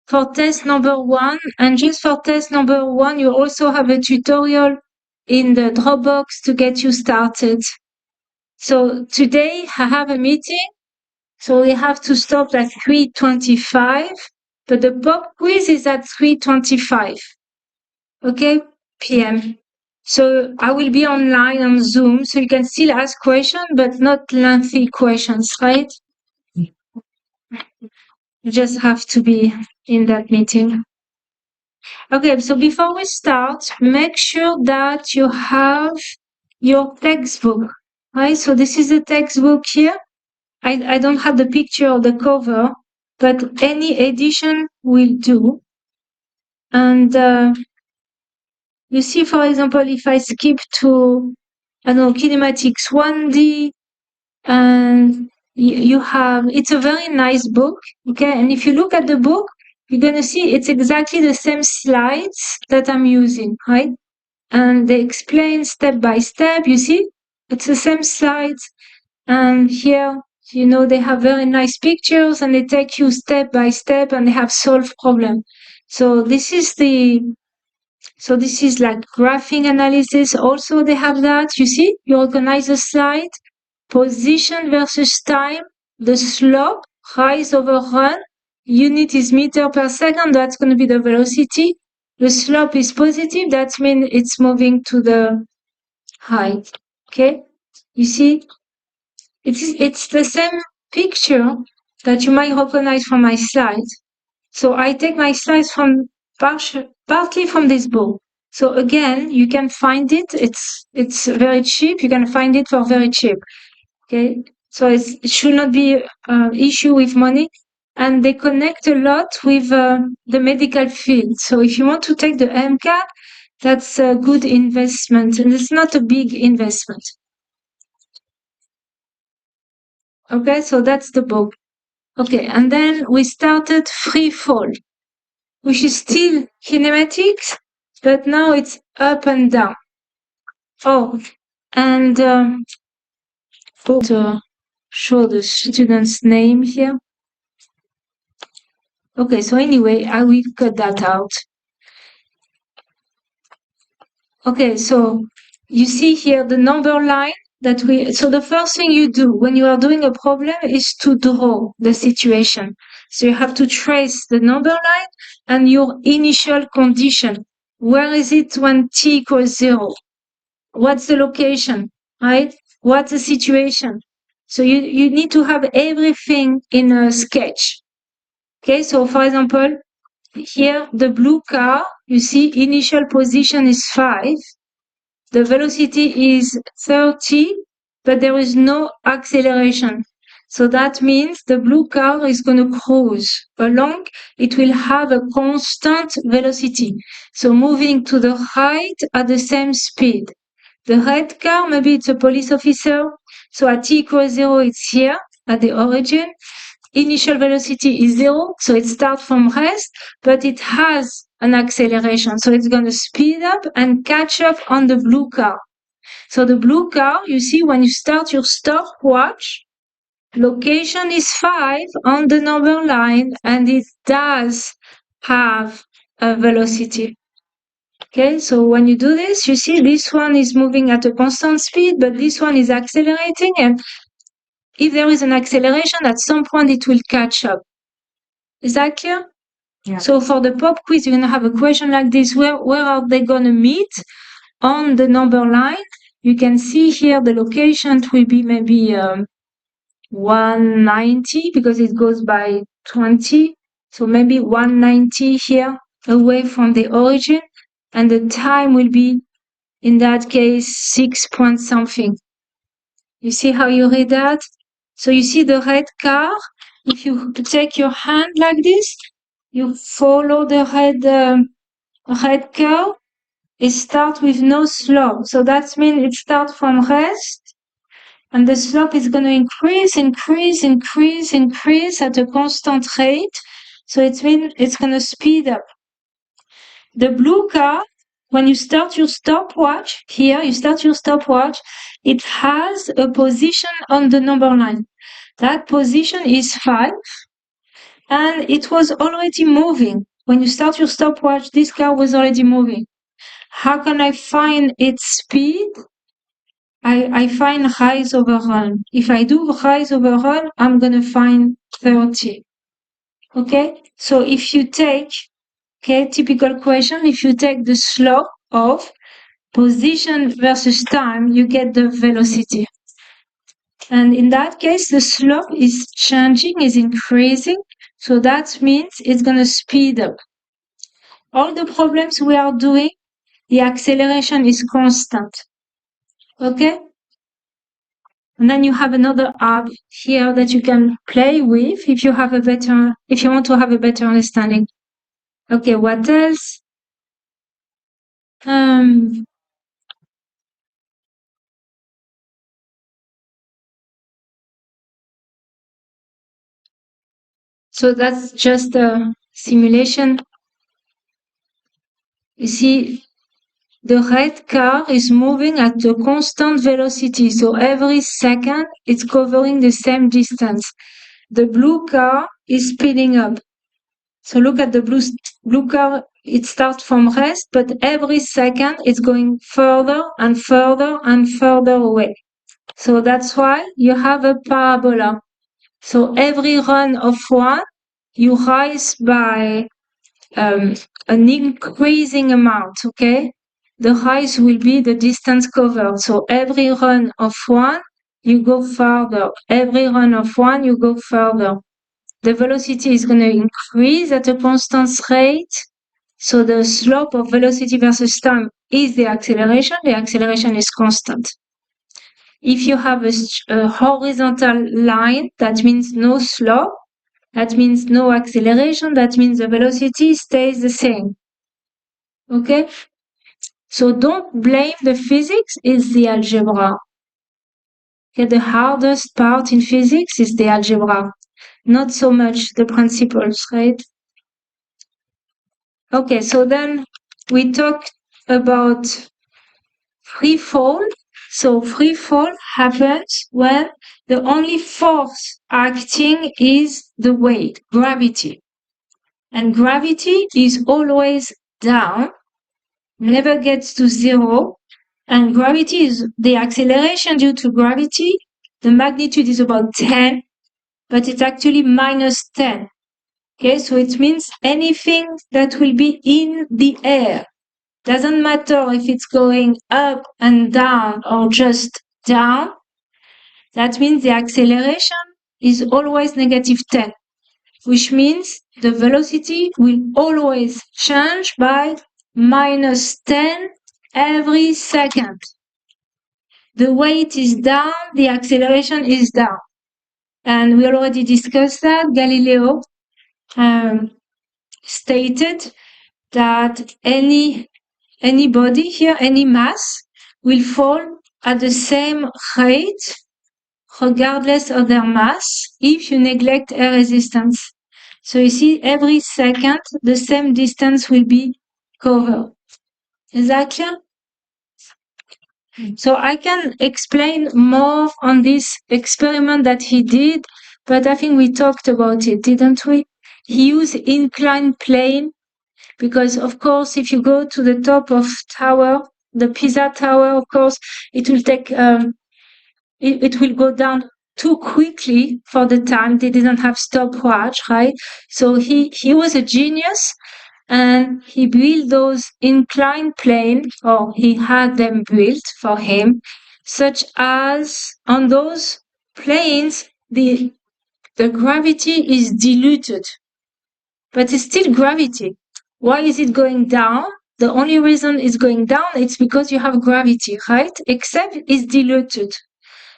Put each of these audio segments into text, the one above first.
for test number 1. And just for test number 1, you also have a tutorial in the Dropbox to get you started. So today I have a meeting, so we have to stop at 3:25, but the pop quiz is at 3:25, okay, p.m. So I will be online on Zoom, so you can still ask questions, but not lengthy questions, right? You just have to be in that meeting. Okay, so before we start, make sure that you have your textbook, right? So this is the textbook here. I don't have the picture of the cover, but any edition will do. And you see, for example, if I skip to, I don't know, kinematics 1D, and you have, it's a very nice book, okay? And if you look at the book, you're going to see it's exactly the same slides that I'm using, right? And they explain step by step, you see? It's the same slides. And here, you know, they have very nice pictures and they take you step by step and they have solved problem. So this is like graphing analysis. Also, they have that, you see, you organize a slide, position versus time, the slope, rise over run, unit is meter per second, that's going to be the velocity. The slope is positive, that means it's moving to the height. Okay, you see, it's the same picture that you might recognize from my slides. So I take my slides from partly from this book. So again, you can find it. It's very cheap. You can find it for very cheap. Okay, so it should not be an issue with money. And they connect a lot with the medical field. So if you want to take the MCAT, that's a good investment, and it's not a big investment. Okay, so that's the book. Okay, and then we started free fall, which is still kinematics, but now it's up and down. Oh, and to show the student's name here. Okay, so anyway, I will cut that out. Okay, so you see here the number line that so the first thing you do when you are doing a problem is to draw the situation. So you have to trace the number line and your initial condition. Where is it when t equals 0? What's the location, right? What's the situation? So you need to have everything in a sketch. Okay, so for example, here the blue car, you see initial position is 5. The velocity is 30, but there is no acceleration. So that means the blue car is going to cruise along. It will have a constant velocity. So moving to the right at the same speed. The red car, maybe it's a police officer. So at t equals 0, it's here at the origin. Initial velocity is 0, so it starts from rest, but it has an acceleration. So it's going to speed up and catch up on the blue car. So the blue car, you see, when you start your stopwatch, location is 5 on the number line, and it does have a velocity. Okay, so when you do this, you see this one is moving at a constant speed, but this one is accelerating, and if there is an acceleration, at some point it will catch up. Is that clear? Yeah. So for the pop quiz, you're going to have a question like this. Where are they going to meet on the number line? You can see here the location will be maybe 190 because it goes by 20. So maybe 190 here away from the origin. And the time will be, in that case, 6 point something. You see how you read that? So you see the red car. If you take your hand like this, you follow the red curve. It starts with no slope. So that means it starts from rest. And the slope is going to increase at a constant rate. So it means it's going to speed up. The blue car, when you start your stopwatch, here you start your stopwatch, it has a position on the number line. That position is 5. and it was already moving. When you start your stopwatch, this car was already moving. How can I find its speed? I find rise over run. If I do rise over run, I'm going to find 30. Okay? So if you take, okay, typical question, if you take the slope of position versus time, you get the velocity. And in that case, the slope is changing, is increasing. So that means it's going to speed up. All the problems we are doing, the acceleration is constant. Okay? And then you have another app here that you can play with if you want to have a better understanding. Okay, what else? So that's just a simulation. You see, the red car is moving at a constant velocity. So every second, it's covering the same distance. The blue car is speeding up. So look at the blue car. It starts from rest, but every second it's going further and further and further away. So that's why you have a parabola. So every run of one, you rise by an increasing amount, okay? The rise will be the distance covered. So every run of one, you go further. Every run of one, you go further. The velocity is going to increase at a constant rate. So the slope of velocity versus time is the acceleration. The acceleration is constant. If you have a horizontal line, that means no slope. That means no acceleration. That means the velocity stays the same. Okay? So don't blame the physics, it's the algebra. Okay, the hardest part in physics is the algebra, not so much the principles, right? Okay, so then we talked about free fall. So free fall happens when the only force acting is the weight, gravity. And gravity is always down, never gets to zero. And gravity is the acceleration due to gravity. The magnitude is about 10, but it's actually minus 10. Okay, so it means anything that will be in the air. Doesn't matter if it's going up and down or just down. That means the acceleration is always negative 10, which means the velocity will always change by minus 10 every second. The weight is down, the acceleration is down. And we already discussed that. Galileo stated that any body here, any mass, will fall at the same rate regardless of their mass if you neglect air resistance. So you see, every second, the same distance will be covered. Is that clear? So I can explain more on this experiment that he did, but I think we talked about it, didn't we? He used inclined plane because, of course, if you go to the top of tower, the Pisa Tower, of course, it will take, it will go down too quickly for the time. They didn't have stopwatch, right? So he was a genius. And he built those inclined planes, or he had them built for him, such as on those planes, the gravity is diluted, but it's still gravity. Why is it going down? The only reason it's going down, it's because you have gravity, right? Except it's diluted.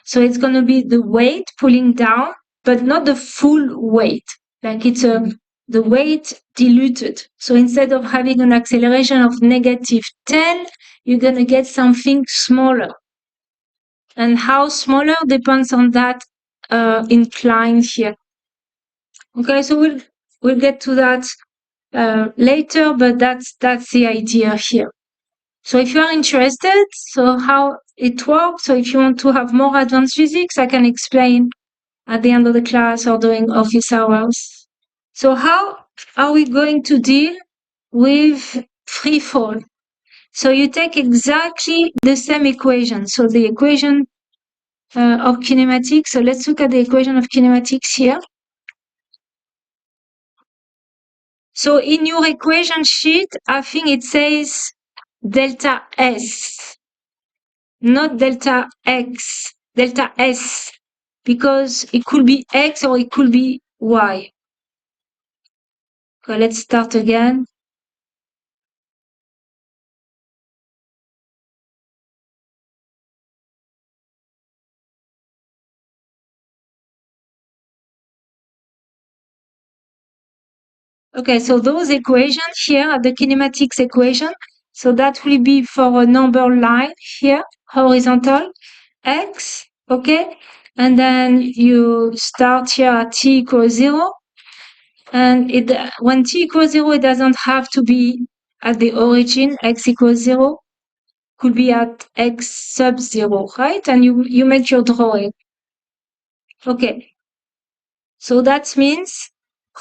So it's going to be the weight pulling down, but not the full weight. Like it's the weight diluted. So instead of having an acceleration of negative 10, you're going to get something smaller. And how smaller depends on that incline here. Okay, so we'll get to that later, but that's the idea here. So if you are interested, so how it works, so if you want to have more advanced physics, I can explain at the end of the class or during office hours. So how are we going to deal with free fall? So you take exactly the same equation. So the equation of kinematics. So let's look at the equation of kinematics here. So in your equation sheet, I think it says delta S, not delta X, delta S, because it could be X or it could be Y. Okay, let's start again. Okay, so those equations here are the kinematics equation. So that will be for a number line here, horizontal, X, okay? And then you start here at t equals 0. And when t equals 0, it doesn't have to be at the origin, x equals 0. Could be at x sub 0, right? And you make your drawing. Okay. So that means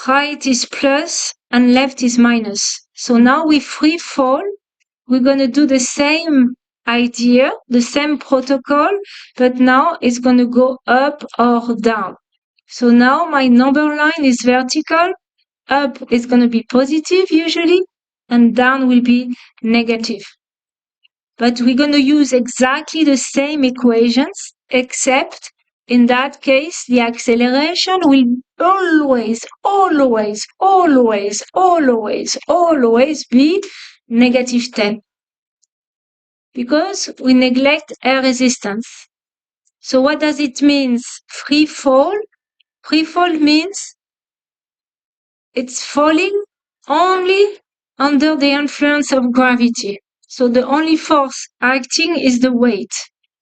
right is plus and left is minus. So now with free fall, we're going to do the same idea, the same protocol, but now it's going to go up or down. So now my number line is vertical. Up is going to be positive usually, and down will be negative. But we're going to use exactly the same equations, except in that case, the acceleration will always be negative 10. Because we neglect air resistance. So what does it mean? Free fall? Free fall means it's falling only under the influence of gravity. So the only force acting is the weight.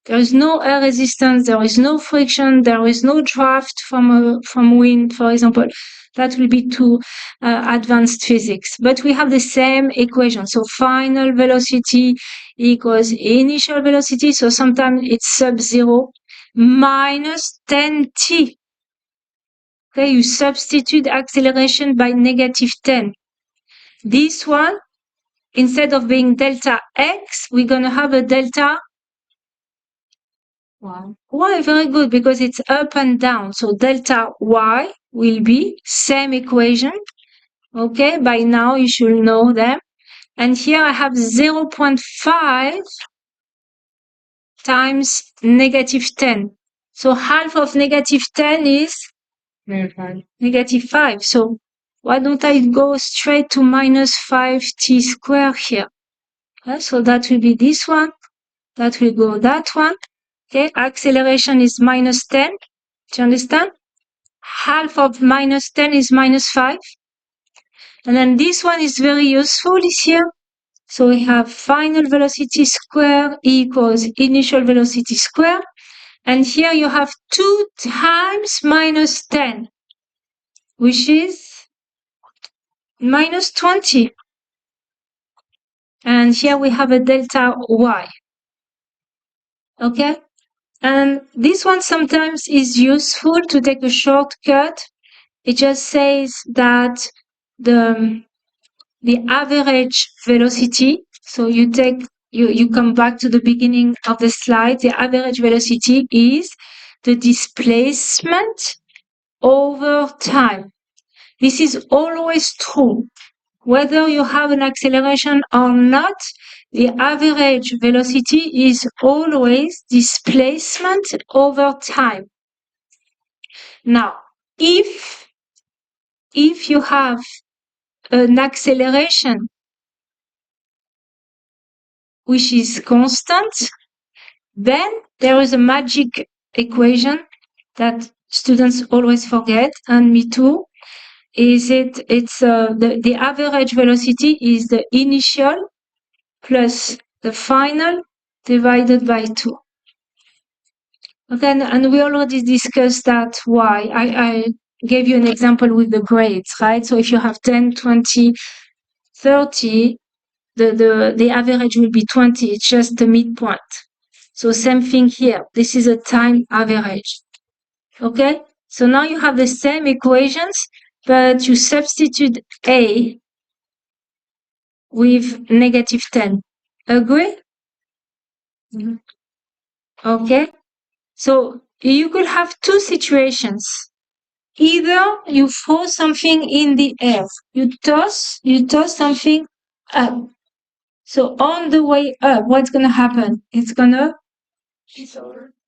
There is no air resistance, there is no friction, there is no draft from wind, for example. That will be too advanced physics. But we have the same equation. So final velocity equals initial velocity. So sometimes it's sub-zero minus 10t. Okay, you substitute acceleration by negative 10. This one, instead of being delta x, we're going to have a delta y. Y, very good, because it's up and down. So delta y will be same equation. Okay, by now you should know them. And here I have 0.5 times negative 10. So half of negative 10 is negative 5. So why don't I go straight to minus 5t squared here? So that will be this one. That will go that one. Okay, acceleration is minus 10. Do you understand? Half of minus 10 is minus 5. And then this one is very useful is here. So we have final velocity square equals initial velocity square. And here you have 2 times minus 10, which is minus 20. And here we have a delta y. Okay? And this one sometimes is useful to take a shortcut. It just says that the average velocity, so you come back to the beginning of the slide, the average velocity is the displacement over time. This is always true. Whether you have an acceleration or not, the average velocity is always displacement over time. Now, if you have an acceleration which is constant, then there is a magic equation that students always forget, and me too. The average velocity is the initial plus the final divided by 2. Okay, and we already discussed that why. I gave you an example with the grades, right? So if you have 10, 20, 30, the average will be 20. It's just the midpoint. So same thing here. This is a time average. Okay? So now you have the same equations, but you substitute A with negative 10. Agree? Mm-hmm. Okay. So you could have two situations. Either you throw something in the air. You toss something up. So on the way up, what's going to happen? It's going to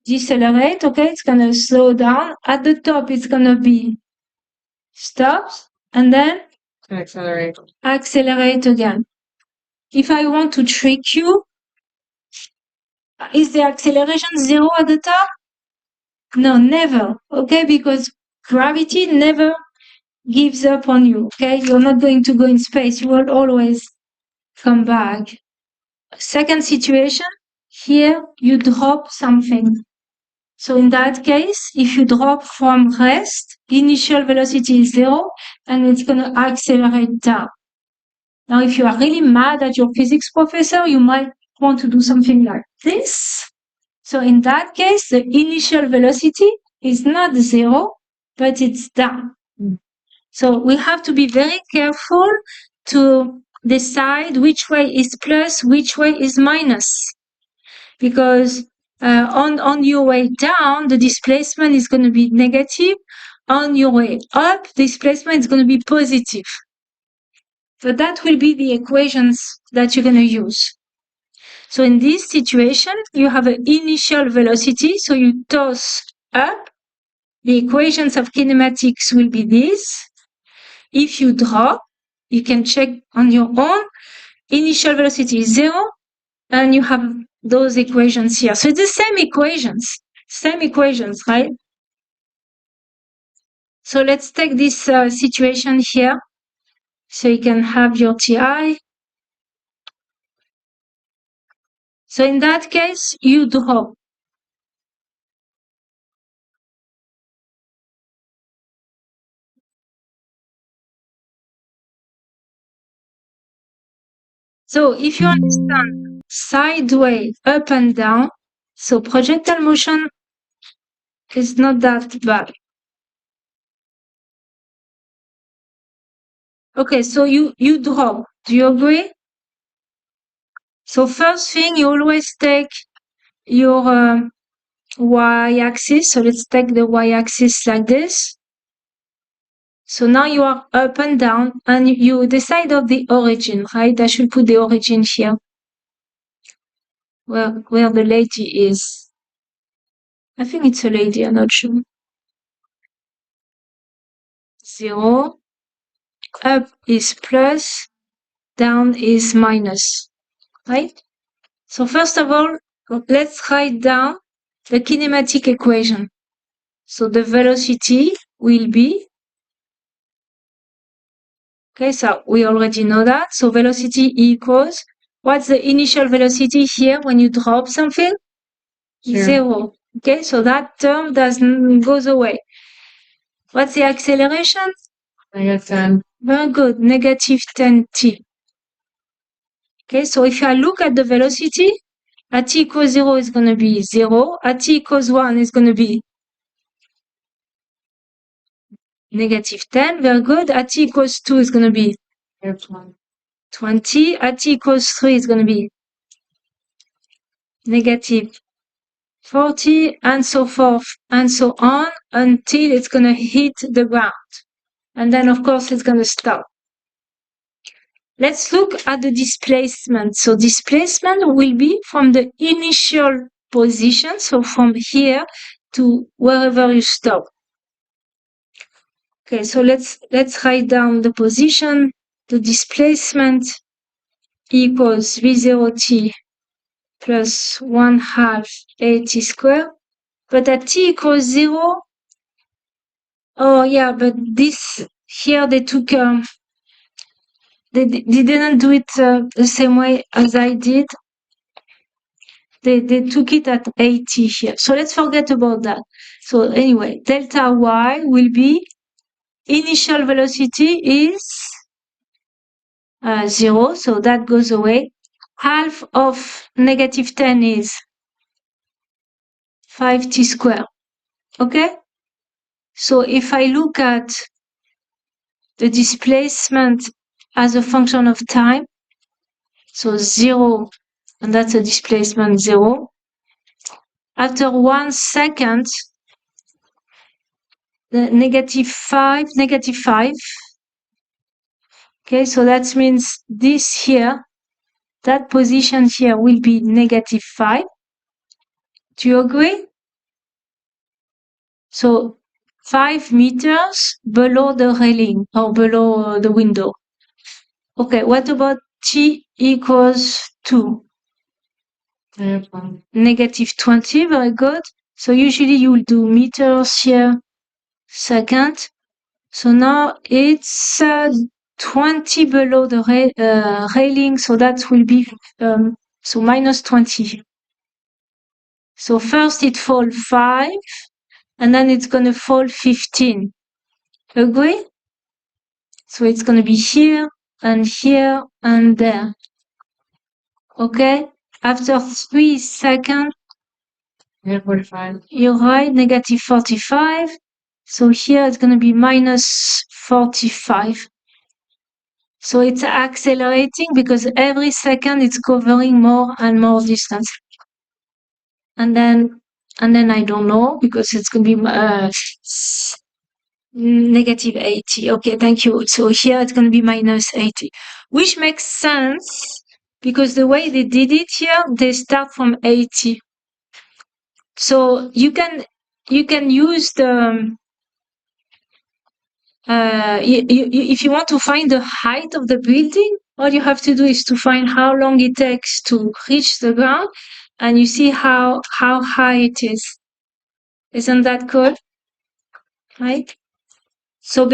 decelerate, okay? It's going to slow down. At the top, it's going to be stops and then accelerate again. If I want to trick you, is the acceleration 0 at the top? No, never, okay? Because gravity never gives up on you, okay? You're not going to go in space. You will always come back. Second situation, here you drop something. So in that case, if you drop from rest, initial velocity is 0 and it's going to accelerate down. Now, if you are really mad at your physics professor, you might want to do something like this. So in that case, the initial velocity is not 0, but it's down. So we have to be very careful to decide which way is plus, which way is minus. Because on your way down, the displacement is going to be negative. On your way up, displacement is going to be positive. So that will be the equations that you're going to use. So in this situation, you have an initial velocity, so you toss up. The equations of kinematics will be this. If you drop, you can check on your own. Initial velocity is 0, and you have those equations here. So it's the same equations, right? So let's take this situation here. So you can have your TI. So in that case, you drop. So if you understand sideways, up and down, so projectile motion is not that bad. Okay, so you drop. Do you agree? So first thing, you always take your y-axis. So let's take the y-axis like this. So now you are up and down, and you decide of the origin, right? I should put the origin here, where the lady is. I think it's a lady, I'm not sure. 0. Up is plus, down is minus, right? So first of all, let's write down the kinematic equation. So the velocity will be, okay, so we already know that. So velocity equals, what's the initial velocity here when you drop something? 0. Okay, so that term goes away. What's the acceleration? -10. Very good, -10t. Okay, so if I look at the velocity, at t equals 0 is going to be 0. At t equals 1 is going to be -10. Very good. At t equals 2 is going to be 20. At t equals 3 is going to be -40, and so forth, and so on, until it's going to hit the ground. And then, of course, it's going to stop. Let's look at the displacement. So displacement will be from the initial position, so from here to wherever you stop. Okay, so let's write down the position. The displacement equals V0t plus 1/2 AT squared. But at t equals 0, oh yeah, but this here they took they didn't do it the same way as I did. They took it at 80 here. So let's forget about that. So anyway, delta y will be initial velocity is 0, so that goes away. Half of -10 is 5t squared. Okay? So if I look at the displacement as a function of time. So 0, and that's a displacement 0. After 1 second, the -5, -5. Okay, so that means this here, that position here will be -5. Do you agree? So 5 meters below the railing or below the window. Okay, what about t equals 2? -20, very good. So usually you will do meters here, second. So now it's 20 below the railing, so that will be so -20. So first it fall 5, and then it's gonna fall 15. Agree? So it's gonna be here and here and there. Okay? After 3 seconds, -45. You're right, -45. So here it's gonna be -45. So it's accelerating because every second it's covering more and more distance. And then I don't know because it's going to be -80. Okay, thank you. So here it's going to be -80, which makes sense because the way they did it here, they start from 80. So you can use the if you want to find the height of the building, all you have to do is to find how long it takes to reach the ground, and you see how high it is. Isn't that cool? Right? So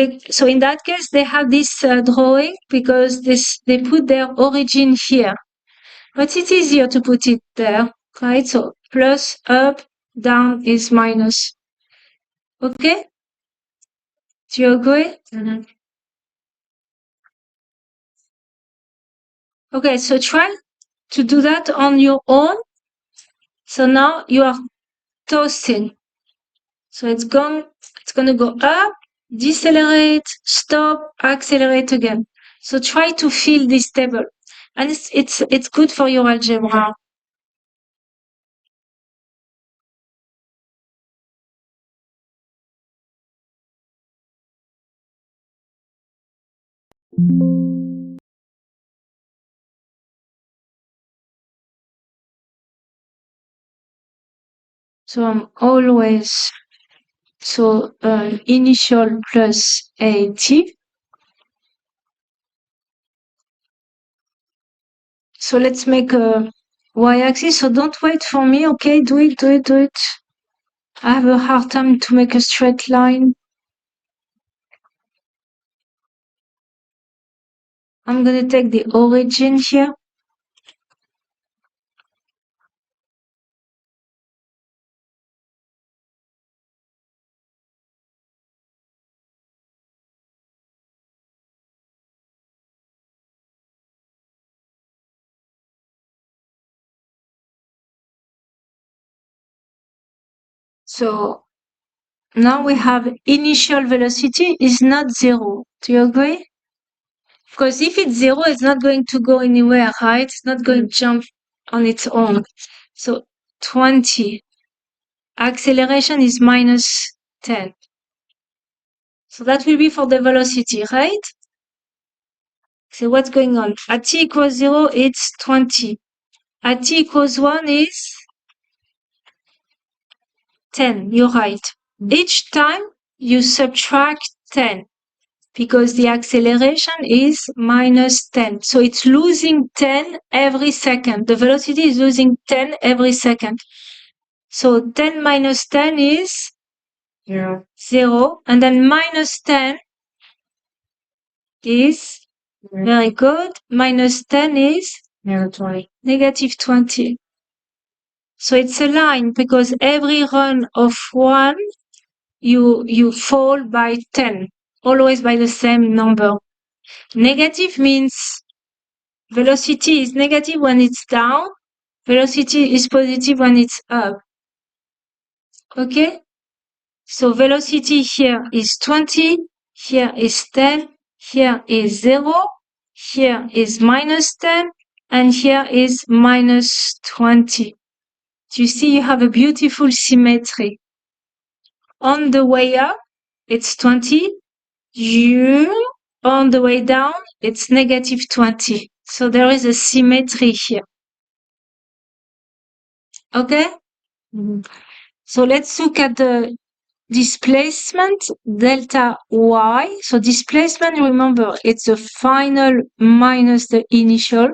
in that case, they have this drawing because they put their origin here, but it's easier to put it there, right? So plus, up, down is minus. Okay? Do you agree? Mm-hmm. Okay, so try to do that on your own. So now you are toasting. So it's going to go up, decelerate, stop, accelerate again. So try to feel this table. And it's good for your algebra. So I'm always initial plus AT. So let's make a y-axis. So don't wait for me, okay? Do it. I have a hard time to make a straight line. I'm gonna take the origin here. So now we have initial velocity is not 0. Do you agree? Because if it's 0, it's not going to go anywhere, right? It's not going to jump on its own. So 20. Acceleration is -10. So that will be for the velocity, right? So what's going on? At t equals 0, it's 20. At t equals 1 is 10. You're right. Each time you subtract 10 because the acceleration is -10. So it's losing 10 every second. The velocity is losing 10 every second. So 10 minus 10 is 0. And then -10 is, very good, -10 is -20. So it's a line because every run of 1, you fall by 10, always by the same number. Negative means velocity is negative when it's down, velocity is positive when it's up. Okay? So velocity here is 20, here is 10, Here is 0, here is minus 10, and here is minus 20. You see, you have a beautiful symmetry. On the way up, it's 20. On the way down, it's negative 20. So there is a symmetry here. Okay? So let's look at the displacement delta y. So displacement, remember, it's the final minus the initial.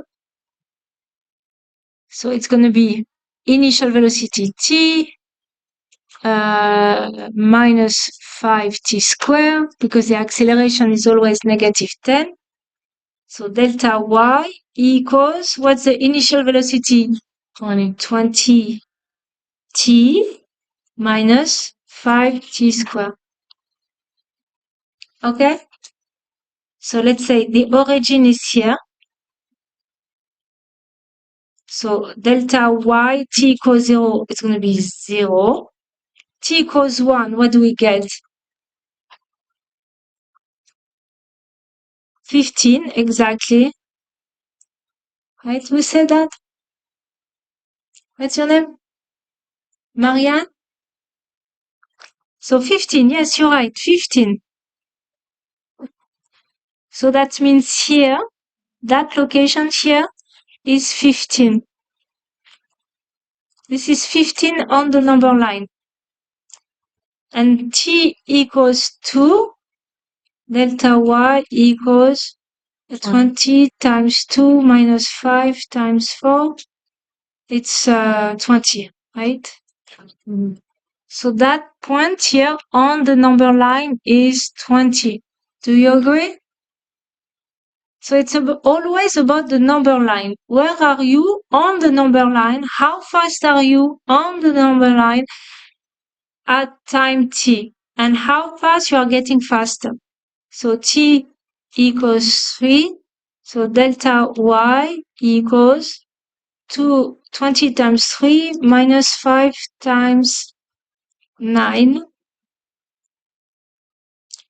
So it's going to be initial velocity t minus 5t squared, because the acceleration is always negative 10. So delta y equals, what's the initial velocity? 20t minus 5t squared. Okay? So let's say the origin is here. So delta y, t equals 0, it's going to be 0. T equals 1, what do we get? 15, exactly. Right? Who said that? What's your name? Marianne? So 15, yes, you're right, 15. So that means here, that location here is 15. This is 15 on the number line. And t equals 2, delta y equals 20 times 2 minus 5 times 4. It's 20, right? So that point here on the number line is 20. Do you agree? So it's always about the number line. Where are you on the number line? How fast are you on the number line at time t? And how fast you are getting faster? So t equals 3. So delta y equals 20 times 3 minus 5 times 9.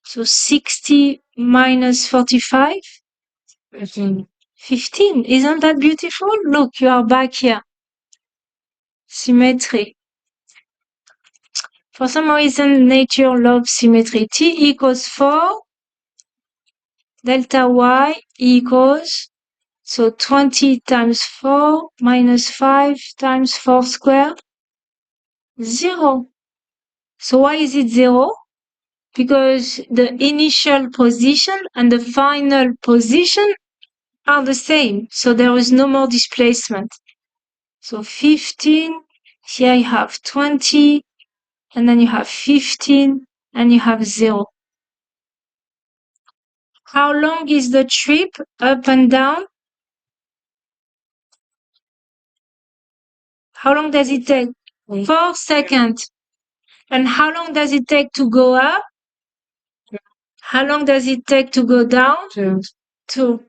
So 60 minus 45. 15. Isn't that beautiful? Look, you are back here. Symmetry. For some reason, nature loves symmetry. T equals 4. Delta y equals, so 20 times 4 minus 5 times 4 squared, 0. So why is it 0? Because the initial position and the final position are the same. So there is no more displacement. So 15, here you have 20, and then you have 15, and you have 0. How long is the trip up and down? How long does it take? 4 seconds. And how long does it take to go up? How long does it take to go down? 2.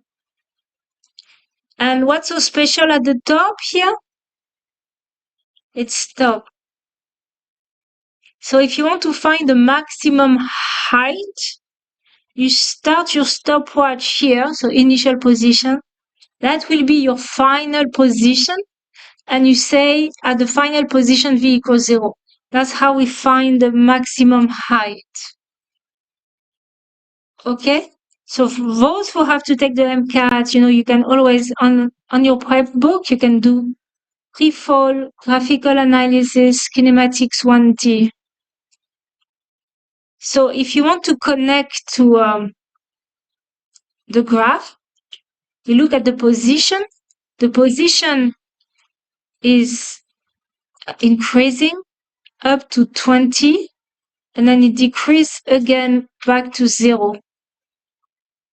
And what's so special at the top here? It's stop. So if you want to find the maximum height, you start your stopwatch here, so initial position. That will be your final position. And you say at the final position v equals 0. That's how we find the maximum height. Okay? So for those who have to take the MCAT, you can always, on your prep book, you can do pre-fall, graphical analysis, kinematics 1D. So if you want to connect to the graph, you look at the position. The position is increasing up to 20, and then it decreases again back to 0.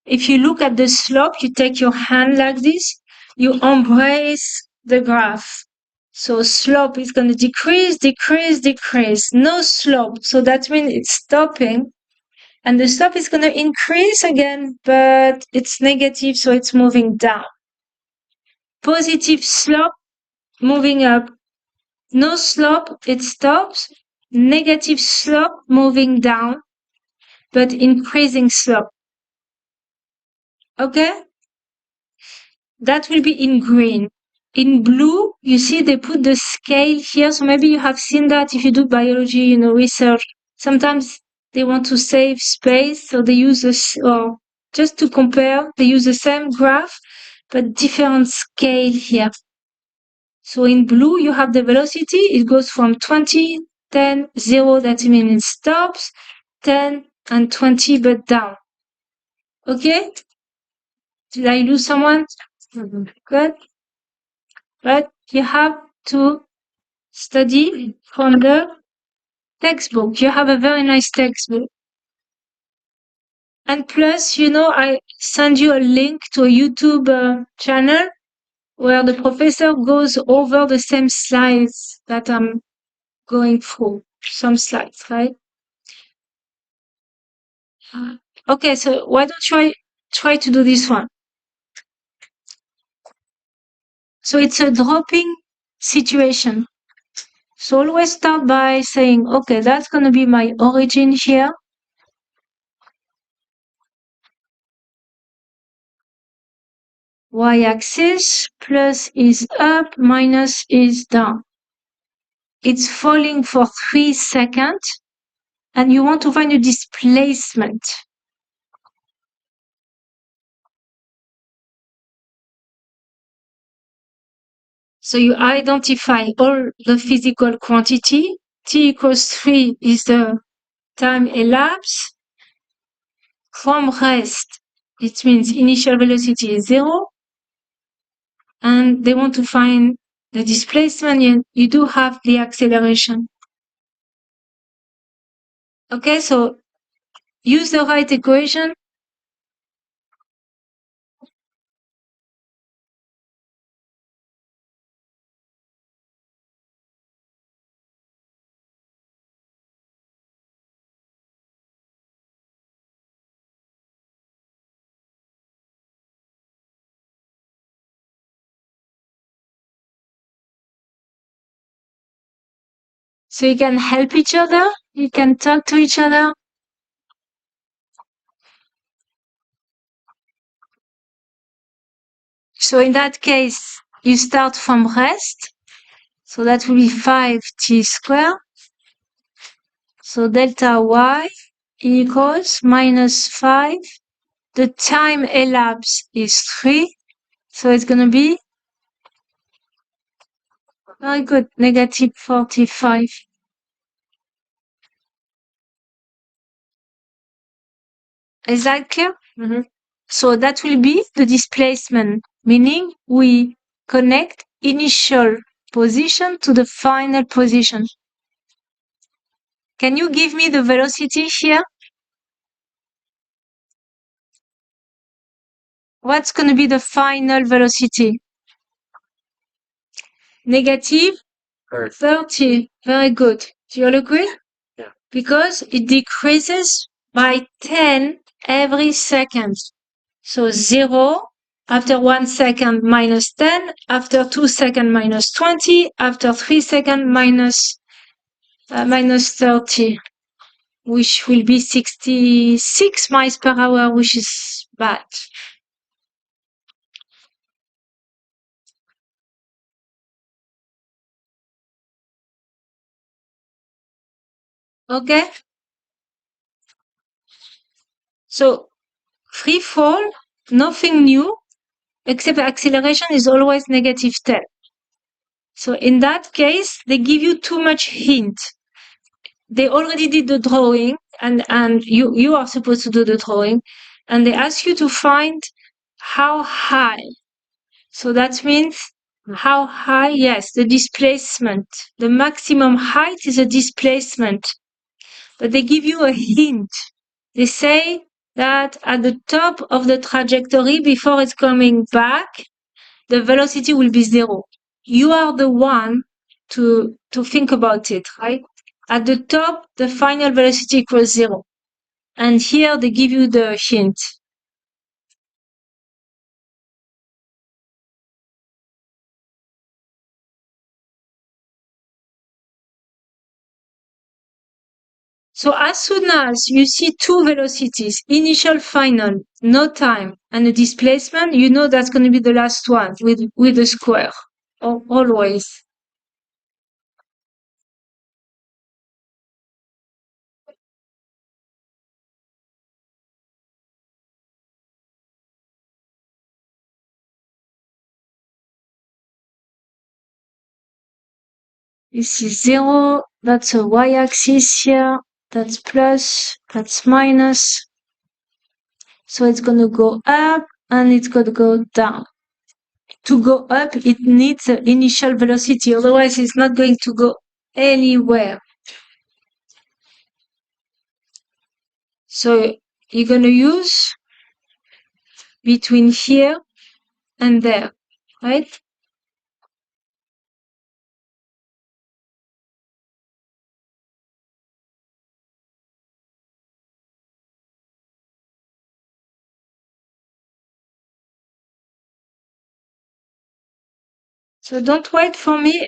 If you look at the slope, you take your hand like this, you embrace the graph. So slope is going to decrease, decrease, decrease. No slope. So that means it's stopping. And the slope is going to increase again, but it's negative, so it's moving down. Positive slope, moving up. No slope, it stops. Negative slope, moving down, but increasing slope. Okay? That will be in green. In blue, you see they put the scale here. So maybe you have seen that if you do biology, research. Sometimes they want to save space, so they use this, or just to compare, they use the same graph, but different scale here. So in blue, you have the velocity. It goes from 20, 10, 0, that means it stops, 10 and 20, but down. Okay? Did I lose someone? Good. But you have to study from the textbook. You have a very nice textbook. And plus, I send you a link to a YouTube channel where the professor goes over the same slides that I'm going through. Some slides, right? Okay, so why don't you try to do this one? So it's a dropping situation. So always start by saying, okay, that's going to be my origin here. Y-axis, plus is up, minus is down. It's falling for 3 seconds, and you want to find a displacement. So you identify all the physical quantity. T equals 3 is the time elapsed. From rest, it means initial velocity is 0. And they want to find the displacement. You do have the acceleration. Okay, so use the right equation. So you can help each other. You can talk to each other. So in that case, you start from rest. So that will be 5t squared. So delta y equals minus 5. The time elapsed is 3. So it's going to be very good, negative 45. Is that clear? Mm-hmm. So that will be the displacement, meaning we connect initial position to the final position. Can you give me the velocity here? What's going to be the final velocity? Negative 30. Very good. Do you all agree? Yeah. Because it decreases by 10 every second. So 0, after 1 second minus 10, after 2 seconds minus 20, after 3 seconds minus 30, which will be 66 miles per hour, which is bad. Okay? So free fall, nothing new, except acceleration is always negative 10. So in that case, they give you too much hint. They already did the drawing, and you are supposed to do the drawing, and they ask you to find how high. So that means how high, yes, the displacement. The maximum height is a displacement. But they give you a hint. They say that at the top of the trajectory, before it's coming back, the velocity will be 0. You are the one to think about it, right? At the top, the final velocity equals 0. And here they give you the hint. So as soon as you see two velocities, initial, final, no time, and a displacement, you know that's going to be the last one with a square. Always. This is 0, that's a y-axis here, that's plus, that's minus. So it's going to go up and it's going to go down. To go up, it needs the initial velocity, otherwise it's not going to go anywhere. So you're going to use between here and there, right? So don't wait for me.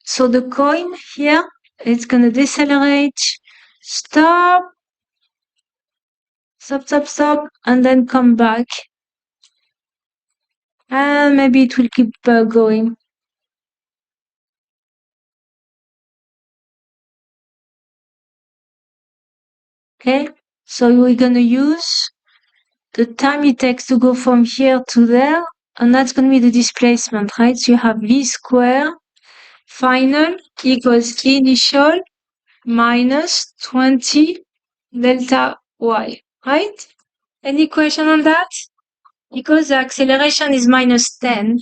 So the coin here, it's going to decelerate, stop, stop, stop, stop, and then come back. And maybe it will keep going. Okay, so we're going to use the time it takes to go from here to there, and that's going to be the displacement, right? So you have v squared final equals initial minus 20 delta y, right? Any question on that? Because the acceleration is minus 10,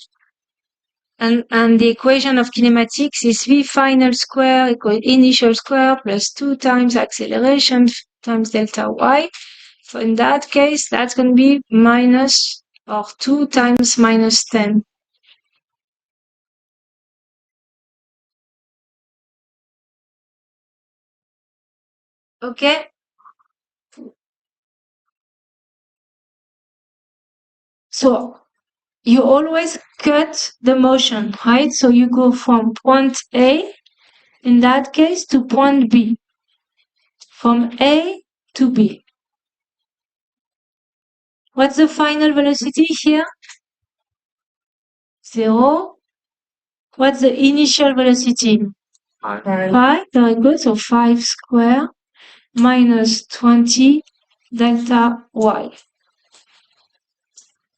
and the equation of kinematics is v final square equals initial square plus 2 times acceleration times delta y. So in that case, that's going to be minus or 2 times minus 10. Okay? So you always cut the motion, right? So you go from point A, in that case, to point B. From A to B. What's the final velocity here? 0. What's the initial velocity? 5. Very good. So 5 square minus 20 delta y.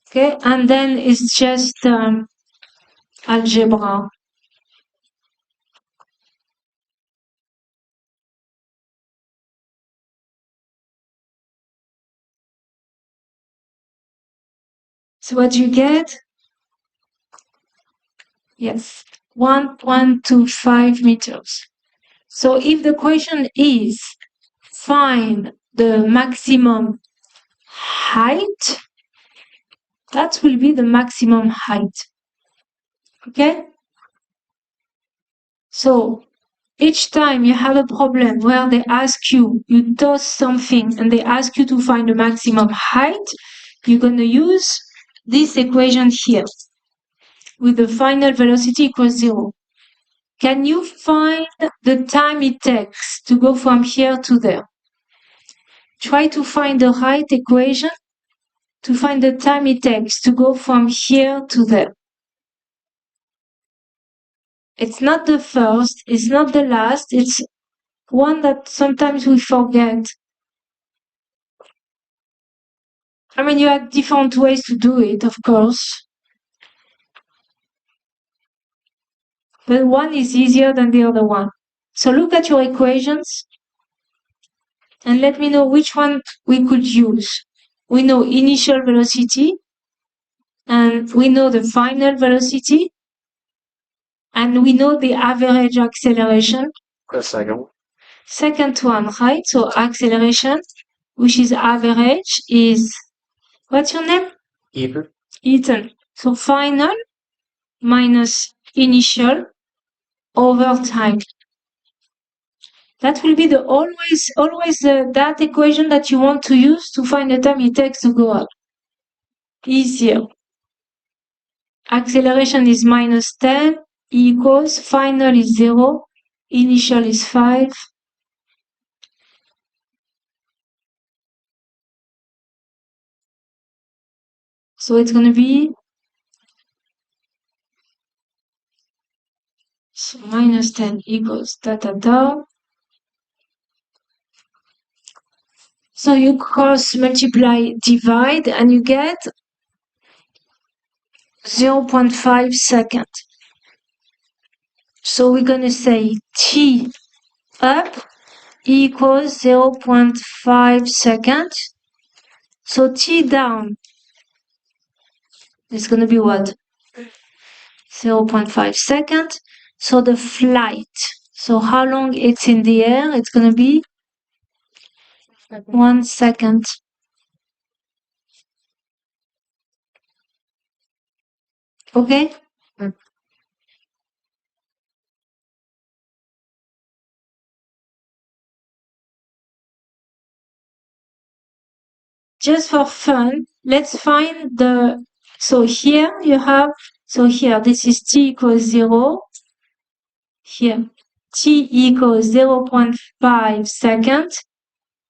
Okay, and then it's just algebra. So what you get? Yes, 1.25 meters. So if the question is find the maximum height, that will be the maximum height. Okay? So each time you have a problem where they ask you, you toss something and they ask you to find the maximum height, you're going to use this equation here with the final velocity equals 0. Can you find the time it takes to go from here to there? Try to find the right equation to find the time it takes to go from here to there. It's not the first, it's not the last, it's one that sometimes we forget. I mean, you have different ways to do it, of course. But one is easier than the other one. So look at your equations and let me know which one we could use. We know initial velocity and we know the final velocity and we know the average acceleration. The second one. Second one, right? So acceleration, which is average, is, what's your name? Ethan. Ethan. So final minus initial over time. That will be the always that equation that you want to use to find the time it takes to go up. Easier. Acceleration is -10 equals final is 0, initial is 5. So it's going to be so -10 equals da da da. So you cross multiply divide and you get 0.5 seconds. So we're going to say t up equals 0.5 seconds. So t down is going to be what? 0.5 seconds. So the flight. So how long it's in the air? It's going to be 1 second. Okay? Just for fun, let's find the, so here you have, so here this is t equals 0. Here, t equals 0.5 seconds.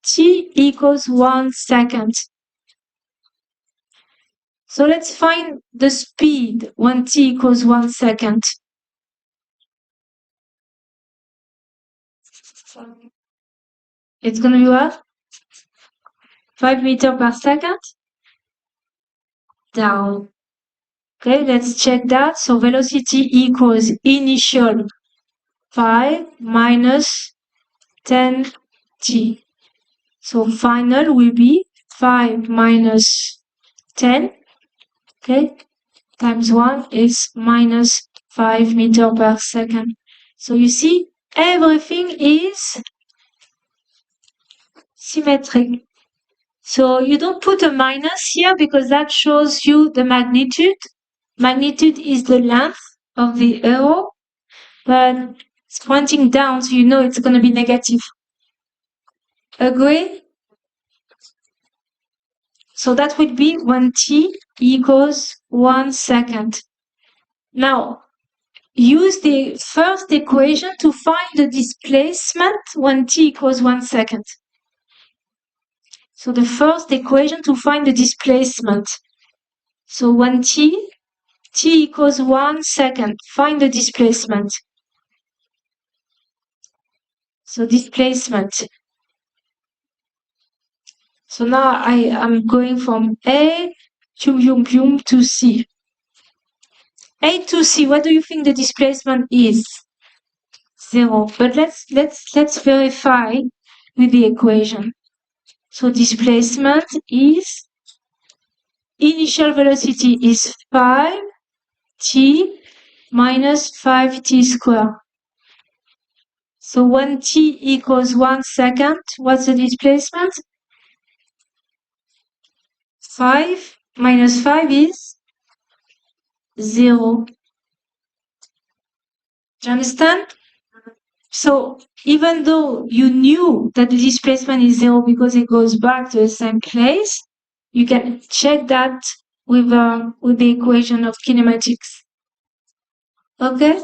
T equals 1 second. So let's find the speed when t equals 1 second. It's going to be what? 5 meters per second? Down. Okay, let's check that. So velocity equals initial 5 minus 10t. So final will be 5 minus 10, okay, times 1 is minus 5 meters per second. So you see, everything is symmetric. So you don't put a minus here because that shows you the magnitude. Magnitude is the length of the arrow, but it's pointing down, so you know it's going to be negative. Agree? So that would be when t equals 1 second. Now, use the first equation to find the displacement when t equals 1 second. So the first equation to find the displacement. So when t equals 1 second, find the displacement. So displacement. So now I am going from A to C. A to C, what do you think the displacement is? 0. But let's verify with the equation. So displacement is initial velocity is 5t minus 5t squared. So when t equals 1 second, what's the displacement? 5 minus 5 is 0. Do you understand? So even though you knew that the displacement is 0 because it goes back to the same place, you can check that with the equation of kinematics. Okay?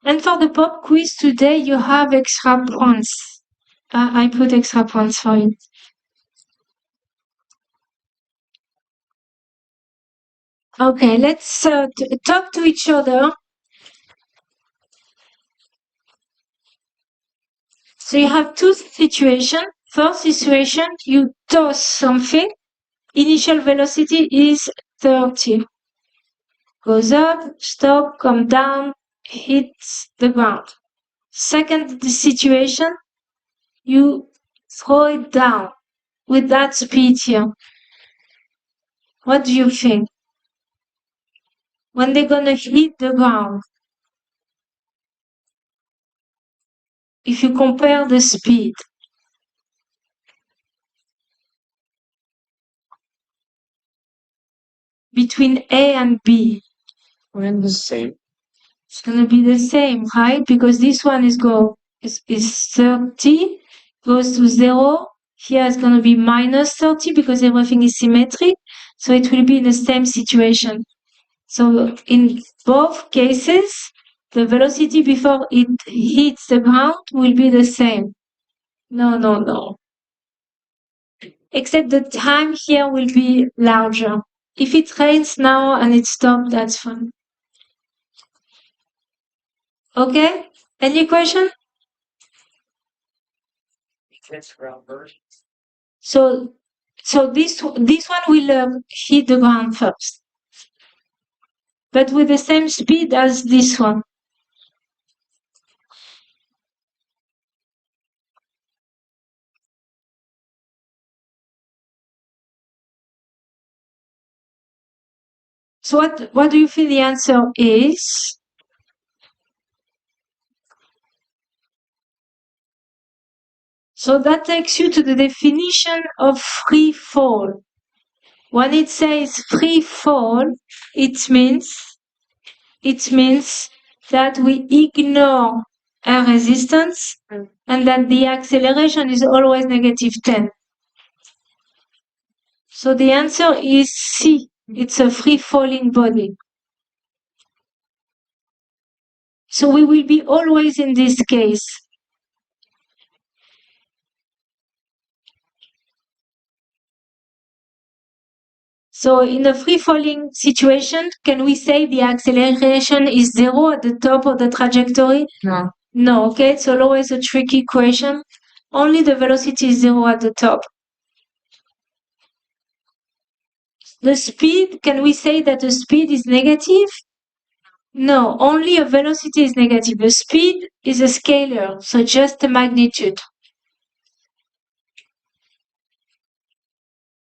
And for the pop quiz today, you have extra points. I put extra points for you. Okay, let's talk to each other. So you have two situations. First situation, you toss something. Initial velocity is 30. Goes up, stop, come down, hits the ground. Second situation, you throw it down with that speed here. What do you think? When they're gonna hit the ground, if you compare the speed between A and B, When the same. It's gonna be the same, right? Because this one is 30, goes to 0. Here it's gonna be minus 30 because everything is symmetric. So it will be in the same situation. So in both cases, the velocity before it hits the ground will be the same. No. Except the time here will be larger. If it rains now and it stops, that's fine. Okay? Any question? So this one will hit the ground first, but with the same speed as this one. So what do you feel the answer is? So that takes you to the definition of free fall. When it says free fall, it means that we ignore a resistance and that the acceleration is always -10. So the answer is C. It's a free falling body. So we will be always in this case. So in a free falling situation, can we say the acceleration is 0 at the top of the trajectory? No. No, okay, it's always a tricky question. Only the velocity is 0 at the top. The speed, can we say that the speed is negative? No, only a velocity is negative. The speed is a scalar, so just a magnitude.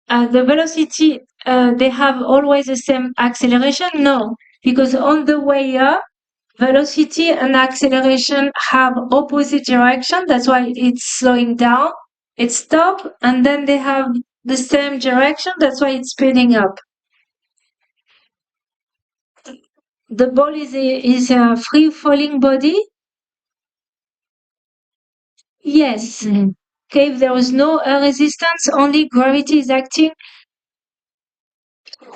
The velocity, they have always the same acceleration? No, because on the way up, velocity and acceleration have opposite direction. That's why it's slowing down. It stops, and then they have the same direction. That's why it's speeding up. The ball is a free falling body. Yes. Mm-hmm. Okay, if there is no resistance, only gravity is acting.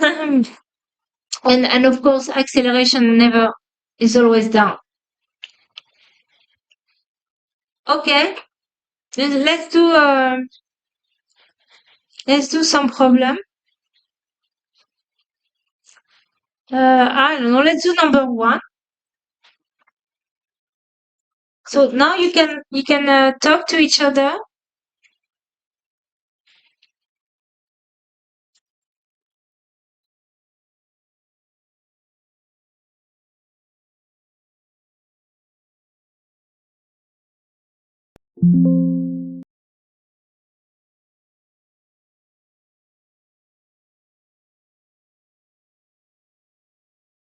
and of course, acceleration never is always down. Okay, let's do some problem. I don't know. Let's do number 1. So now you can talk to each other.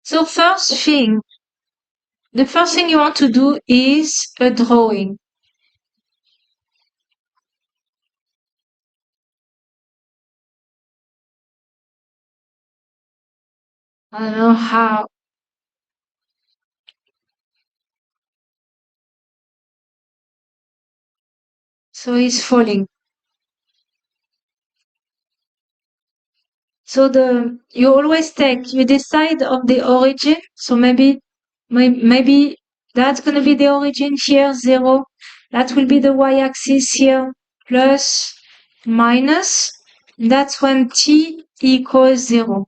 So the first thing you want to do is a drawing. I don't know how. So he's falling. So you always you decide of the origin. So maybe that's gonna be the origin here, 0. That will be the y-axis here, plus, minus. That's when t equals 0.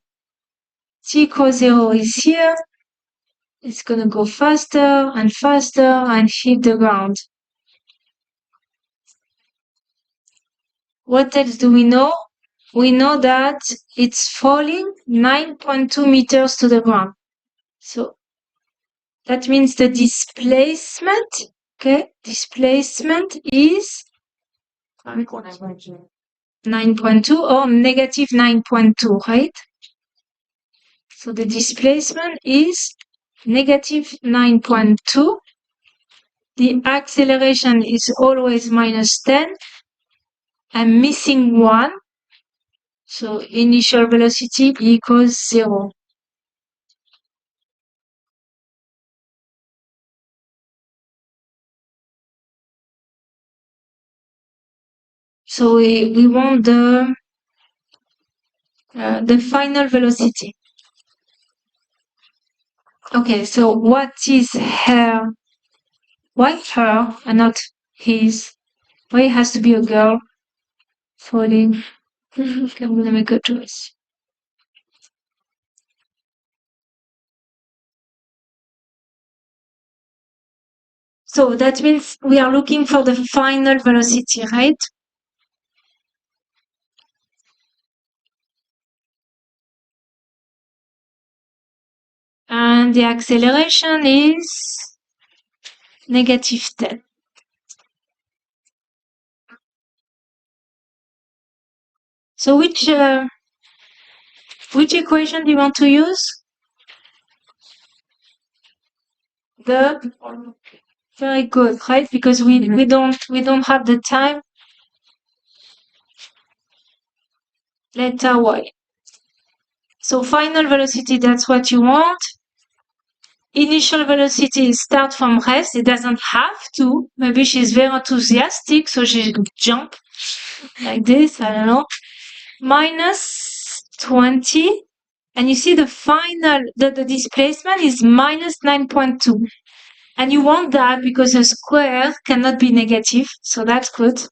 T equals 0 is here. It's gonna go faster and faster and hit the ground. What else do we know? We know that it's falling 9.2 meters to the ground. So that means the displacement, okay, displacement is 9.2 or negative 9.2, right? So the displacement is negative 9.2. The acceleration is always -10. I'm missing 1. So initial velocity equals 0. So we want the final velocity. Okay, so what is her? Why her and not his? Why it has to be a girl falling? Okay, I'm gonna make a choice. So that means we are looking for the final velocity, right? And the acceleration is -10. So which equation do you want to use? The very good, right? Because we don't have the time. Letter y. So final velocity, that's what you want. Initial velocity start from rest. It doesn't have to. Maybe she's very enthusiastic, so she jump like this. I don't know. -20. And you see the final, the displacement is -9.2. And you want that because a square cannot be negative. So that's good.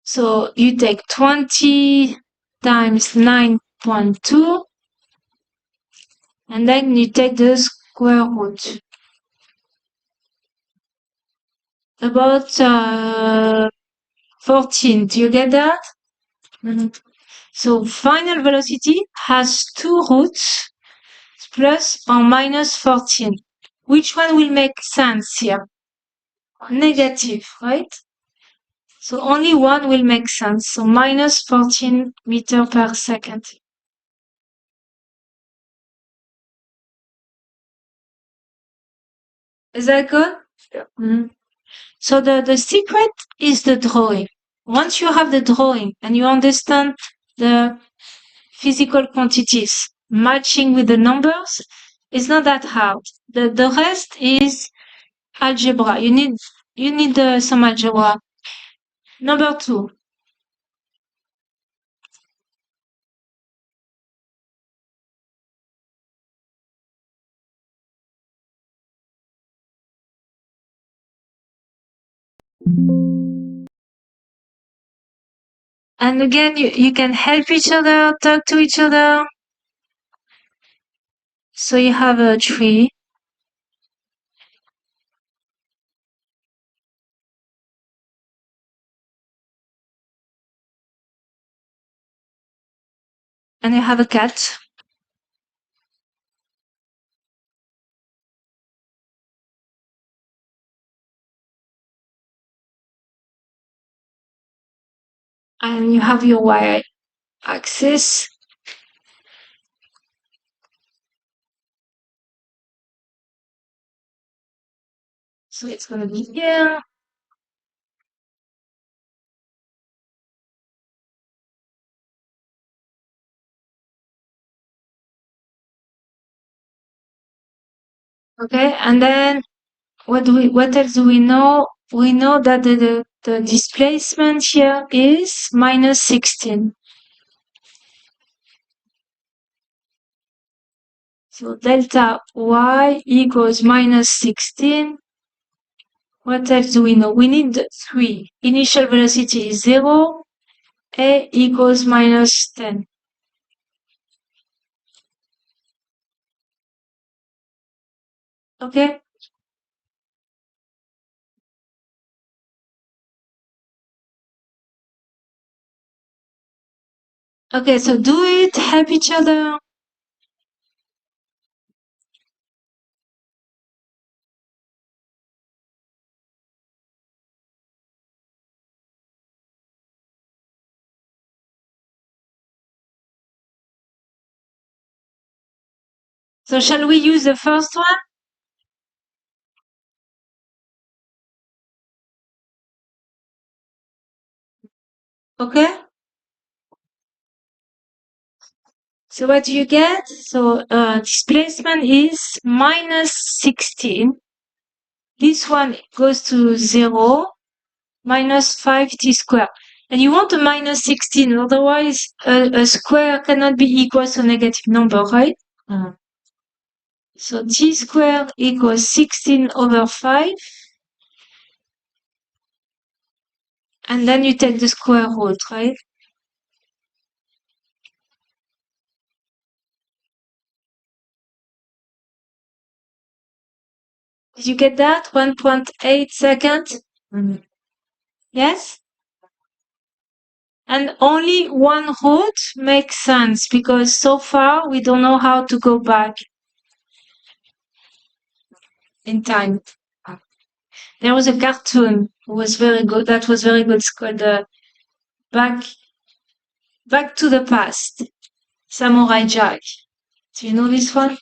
So you take 20 times 9.2, and then you take the square root. About 14. Do you get that? So final velocity has two roots, plus or minus 14. Which one will make sense here? Negative, right? So only one will make sense. So -14 meter per second. Is that good? Yeah. So the secret is the drawing. Once you have the drawing and you understand the physical quantities matching with the numbers, it's not that hard. The rest is algebra. You need some algebra. Number 2. And again, you can help each other, talk to each other. So you have a tree. And you have a cat. And you have your y-axis. So it's going to be here. Okay, and then what else do we know? We know that the displacement here is -16. So delta y equals -16. What else do we know? We need 3. Initial velocity is 0. A equals -10. Okay? Okay, so do it, help each other. So shall we use the first one? Okay? So what do you get? So displacement is minus 16. This one goes to 0, minus 5t squared. And you want a minus 16, otherwise a square cannot be equal to a negative number, right? So t squared equals 16 over 5. And then you take the square root, right? Did you get that? 1.8 seconds? Yes? And only one root makes sense because so far we don't know how to go back in time. There was a cartoon who was very good. That was very good. It's called Back to the Past, Samurai Jack. Do you know this one?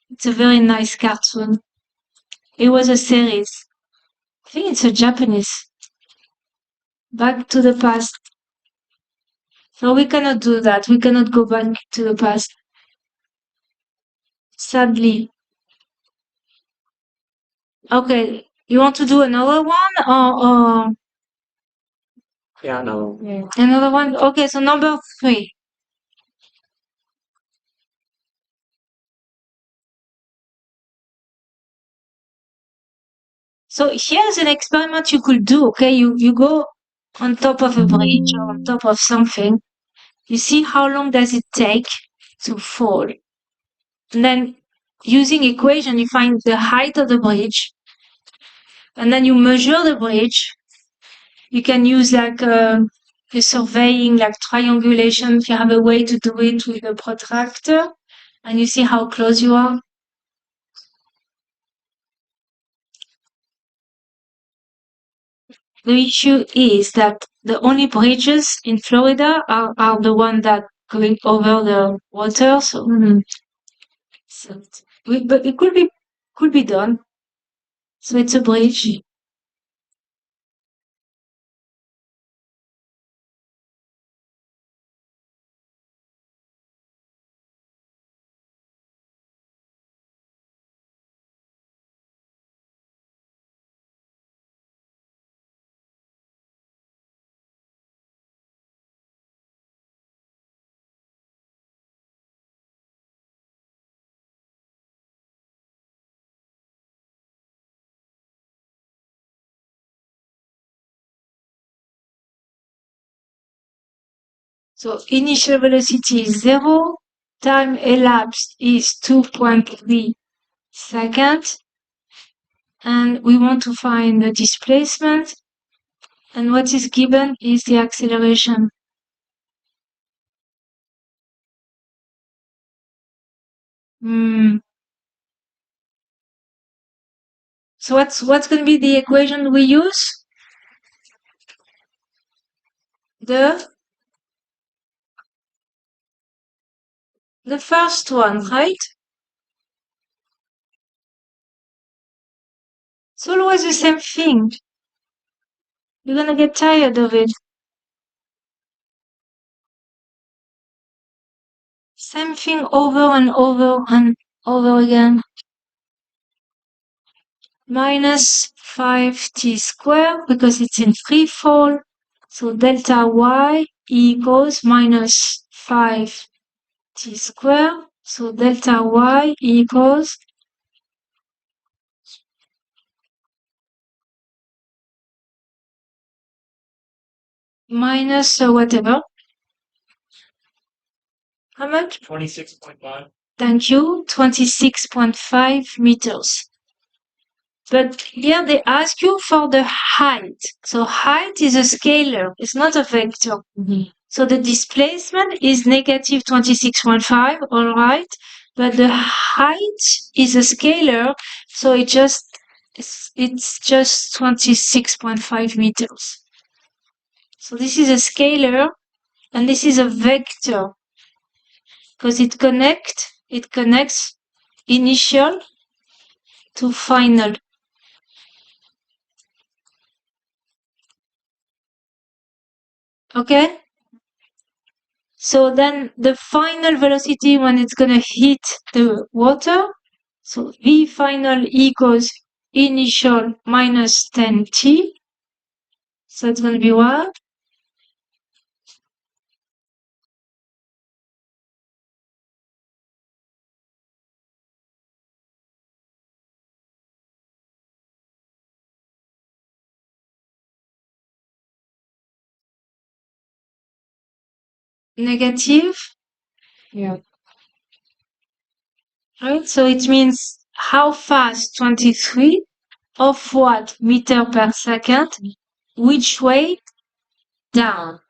It's a very nice cartoon. It was a series. I think it's a Japanese. Back to the Past. No, we cannot do that. We cannot go back to the past. Sadly. Okay, you want to do another one or Yeah, no. yeah. Another one? Okay, so number 3. So here's an experiment you could do, okay? You go on top of a bridge or on top of something. You see how long does it take to fall. And then using equation, you find the height of the bridge. And then you measure the bridge. You can use like a surveying, like triangulation, if you have a way to do it with a protractor. And you see how close you are. The issue is that the only bridges in Florida are the ones that going over the water. So, but it could be done. So it's a bridge. So initial velocity is 0. Time elapsed is 2.3 seconds. And we want to find the displacement. And what is given is the acceleration. So what's going to be the equation we use? The first one, right? It's always the same thing. You're going to get tired of it. Same thing over and over and over again. Minus 5t squared because it's in free fall. So delta y equals minus 5t squared. So delta y equals minus whatever. How much? 26.5. Thank you. 26.5 meters. But here they ask you for the height. So height is a scalar. It's not a vector. So the displacement is negative 26.5, all right. But the height is a scalar. So it's just 26.5 meters. So this is a scalar and this is a vector because it connects initial to final. Okay? So then the final velocity when it's going to hit the water, so V final equals initial minus 10t. So it's going to be what? Negative. Yeah. Right? So it means how fast 23 of what meter per second, which way down.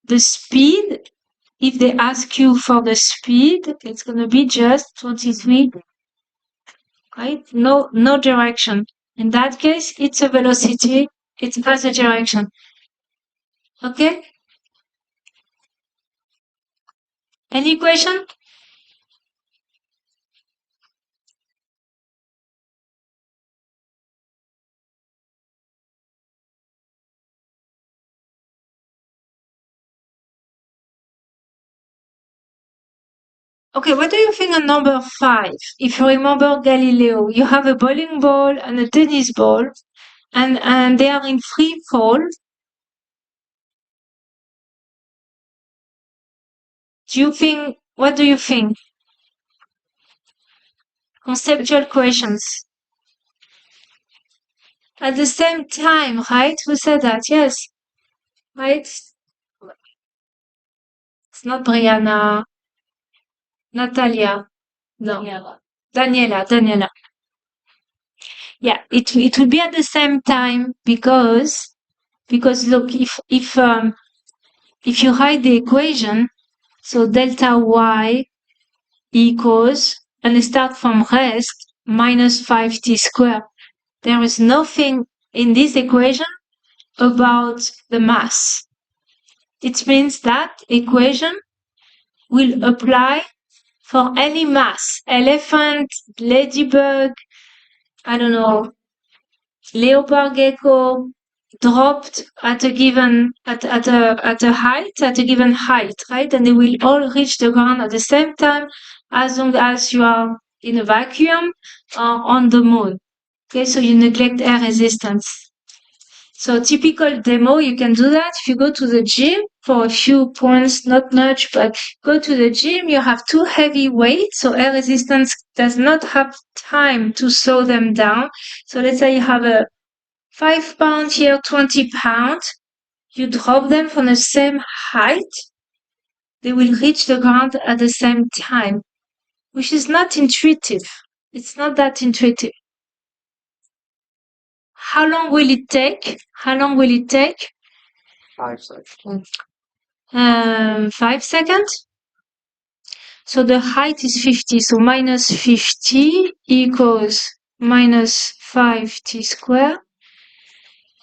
The speed, if they ask you for the speed, it's going to be just 23, right? No direction. In that case, it's a velocity. It has a direction. Okay? Any question? Okay, what do you think on number 5? If you remember Galileo, you have a bowling ball and a tennis ball, and they are in free fall. What do you think? Conceptual questions. At the same time, right? Who said that? Yes. Right? It's not Brianna. Natalia. No. Daniela. Yeah, it will be at the same time because look, if you write the equation, so delta y equals, and start from rest, minus 5t squared. There is nothing in this equation about the mass. It means that equation will apply for any mass. Elephant, ladybug, I don't know, leopard gecko dropped at a given height, right? And they will all reach the ground at the same time as long as you are in a vacuum or on the moon. Okay, so you neglect air resistance. So typical demo, you can do that if you go to the gym for a few points, not much, but go to the gym, you have too heavy weights, so air resistance does not have time to slow them down. So let's say you have a 5 pound here, 20 pounds, you drop them from the same height, they will reach the ground at the same time, which is not intuitive. It's not that intuitive. How long will it take? 5 seconds. 5 seconds. So the height is 50. So minus 50 equals minus 5t squared.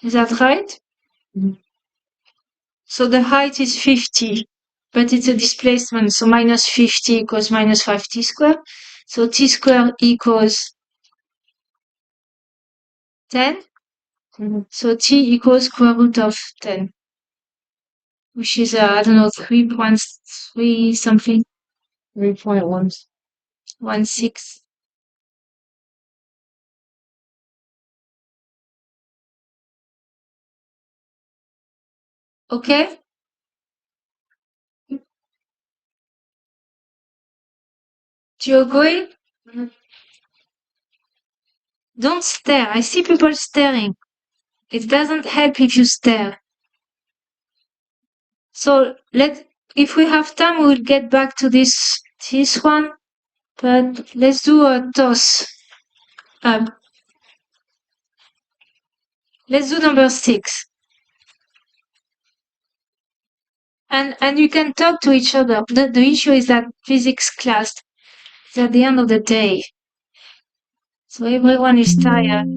Is that right? Mhm. So the height is 50, but it's a displacement. So minus 50 equals minus 5t squared. So t squared equals 10. Mhm. So t equals square root of 10, which is, I don't know, 3.3 something, 3.1. 16. Okay? Do you agree? Don't stare. I see people staring. It doesn't help if you stare. So if we have time, we'll get back to this one, but let's do a toss. Let's do number 6. And you can talk to each other. The issue is that physics class is at the end of the day. So everyone is tired.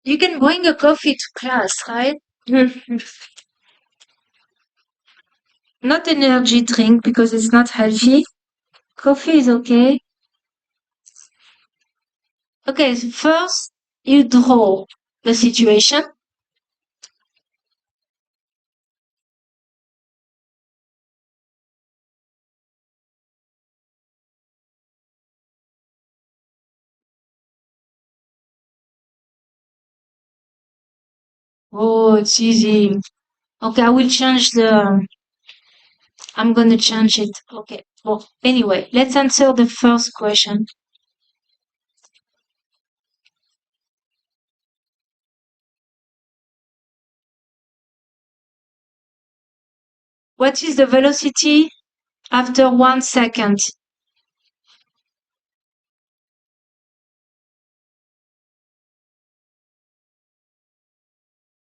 You can bring a coffee to class, right? Not an energy drink because it's not healthy. Coffee is okay. Okay, so first you draw the situation. Oh, it's easy. Okay, I will change I'm gonna change it. Okay. Well, anyway, let's answer the first question. What is the velocity after 1 second?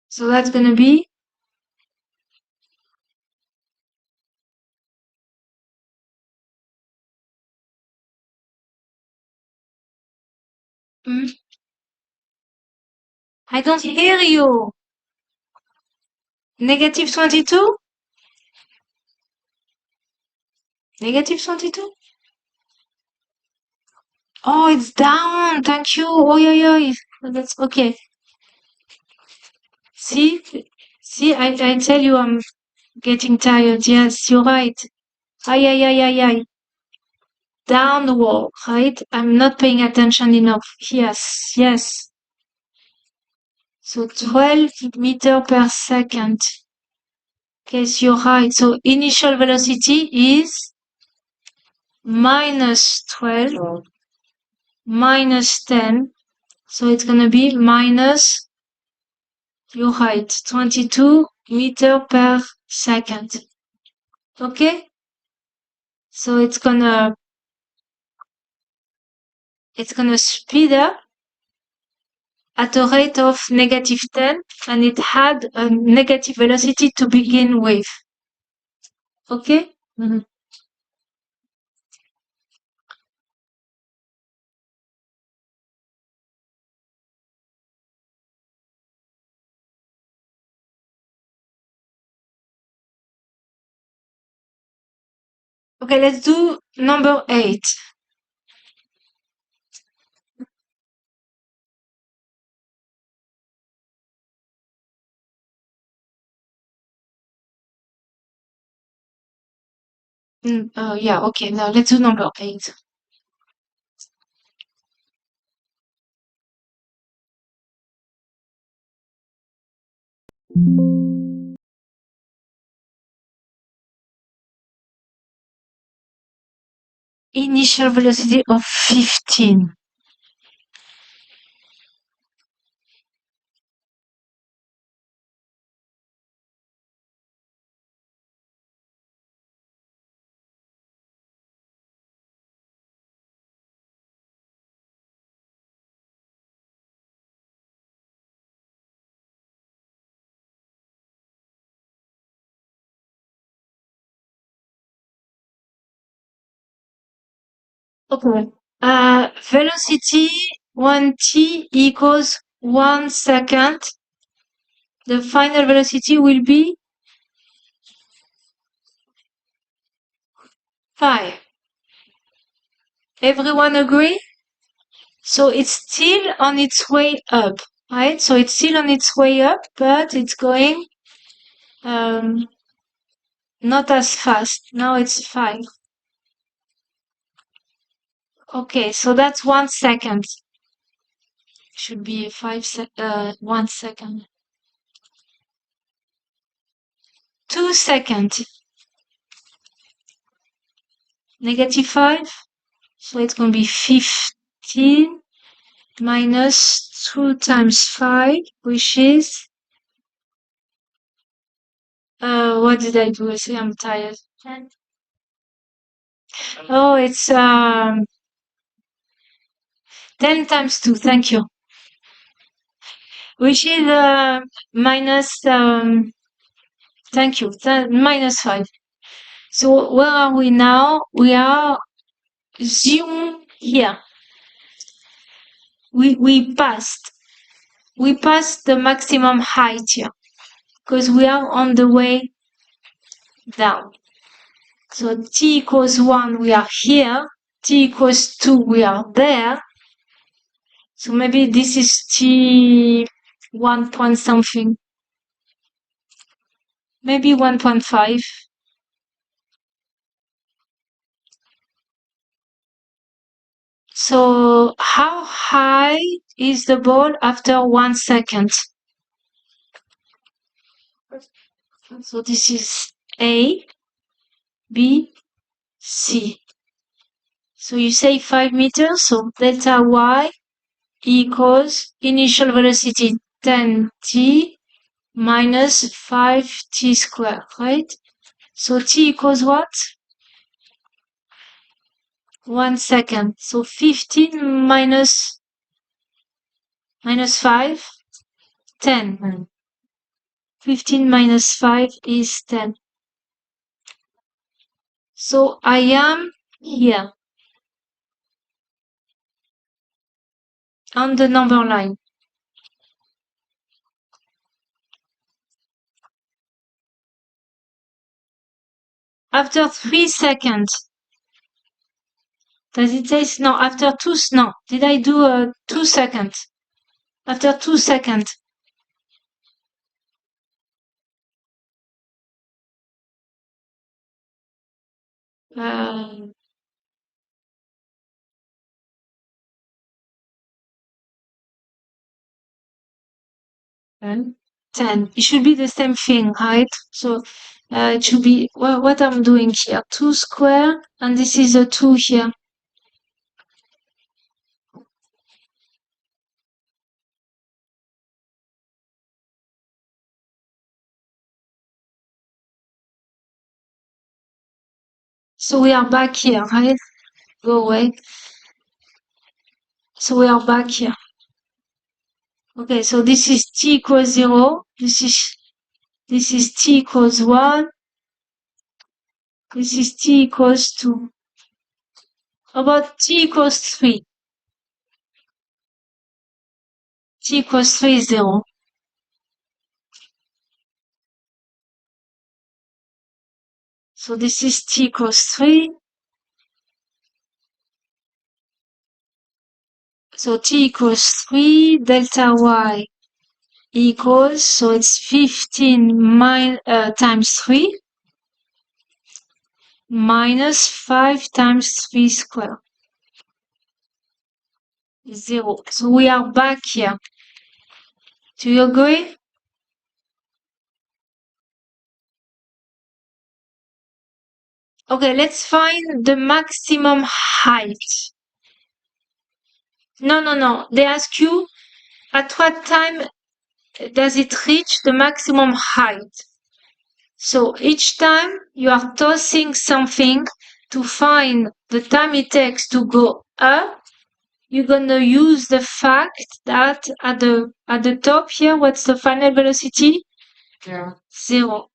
So that's gonna be hmm, I don't hear you. Negative 22? Negative 22? Oh, it's down. Thank you. Oh, yeah, yeah. That's okay. See? See, I tell you I'm getting tired. Yes, you're right. Ay, ay, ay, ay, ay. Downward, right? I'm not paying attention enough. Yes, yes. So 12 meter per second. Okay, so you're right. So initial velocity is minus 12 minus 10. So it's gonna be minus, you're right, 22 meter per second. Okay? So it's gonna speed up at a rate of negative 10, and it had a negative velocity to begin with. Okay? Mm-hmm. Okay, let's do number 8. Yeah, okay, now let's do number 8. Initial velocity of 15. Okay. Velocity 1t equals 1 second. The final velocity will be 5. Everyone agree? So it's still on its way up, right? So it's still on its way up, but it's going um, not as fast. Now it's 5. Okay, so that's 1 second. Should be 1 second. 2 seconds. Negative 5. So it's going to be 15 minus 2 times 5, which is, what did I do? I say I'm tired. Oh, it's 10 times 2. Thank you. Which is minus, thank you, minus 5. So where are we now? We are zoom here. We passed the maximum height here because we are on the way down. So t equals 1, we are here. T equals 2, we are there. So maybe this is t 1 point something. Maybe 1.5. So how high is the ball after 1 second? So this is A, B, C. So you say 5 meters, so delta y equals initial velocity 10t minus 5t squared, right? So t equals what? 1 second. So 15 minus 5, 10. 15 minus 5 is 10. So I am here on the number line. After 3 seconds, does it say no? After 2, no. Did I do 2 seconds? After 2 seconds. Uh, 10. 10. It should be the same thing, right? So it should be what I'm doing here. 2 square, and this is a 2 here. So we are back here, right? Go away. So we are back here. Okay, so this is t equals 0. This is t equals 1. This is t equals 2. How about t equals 3? T equals 3 is 0. So this is t equals 3. So t equals 3, delta y equals, so it's 15 times 3 minus 5 times 3 squared. 0. So we are back here. Do you agree? Okay, let's find the maximum height. No. They ask you at what time does it reach the maximum height? So each time you are tossing something to find the time it takes to go up, you're gonna use the fact that at the top here, what's the final velocity? Yeah. 0.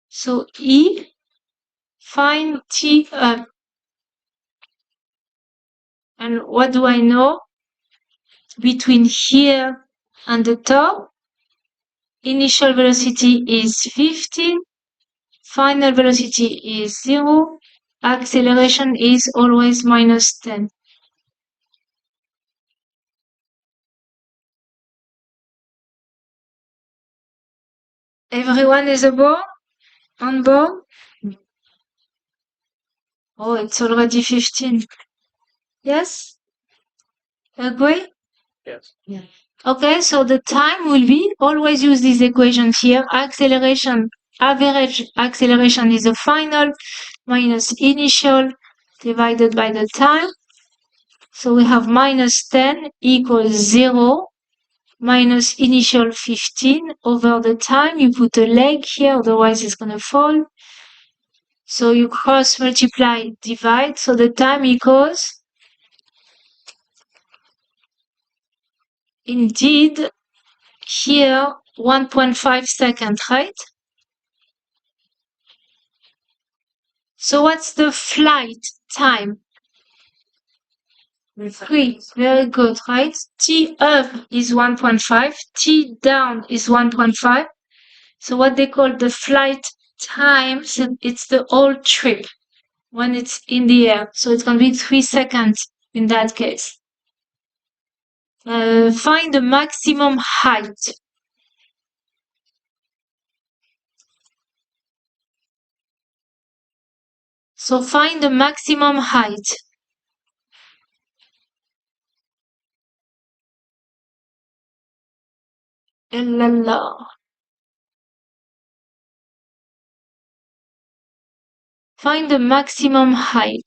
So E, find T up. And what do I know? Between here and the top, initial velocity is 15, final velocity is 0, acceleration is always minus 10. Everyone is aboard? On board? Oh, it's already 15. Yes? Agree? Yes. Yeah. Okay, so the time will be, always use this equation here, acceleration, average acceleration is the final minus initial divided by the time. So we have minus 10 equals 0 minus initial 15 over the time. You put a leg here, otherwise it's going to fall. So you cross multiply, divide. So the time equals, indeed, here 1.5 seconds, right? So what's the flight time? 3. Very good, right? T up is 1.5. T down is 1.5. So what they call the flight time, it's the whole trip when it's in the air. So it's going to be 3 seconds in that case. Find the maximum height. So find the maximum height. La la. Find the maximum height.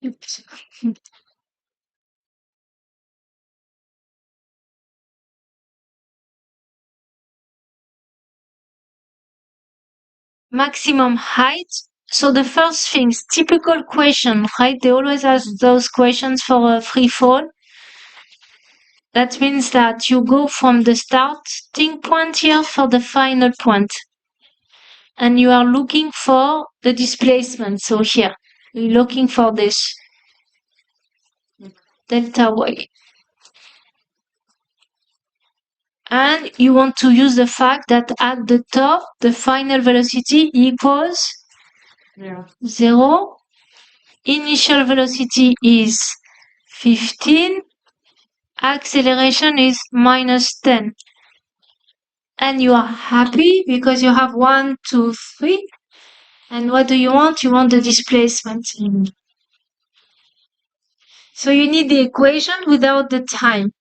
Oops. Maximum height. So the first thing is typical question, right? They always ask those questions for a free fall. That means that you go from the starting point here for the final point. And you are looking for the displacement. So here, you're looking for this delta y. And you want to use the fact that at the top, the final velocity equals 0. Initial velocity is 15. Acceleration is -10. And you are happy because you have 1, 2, 3. And what do you want? You want the displacement. So you need the equation without the time.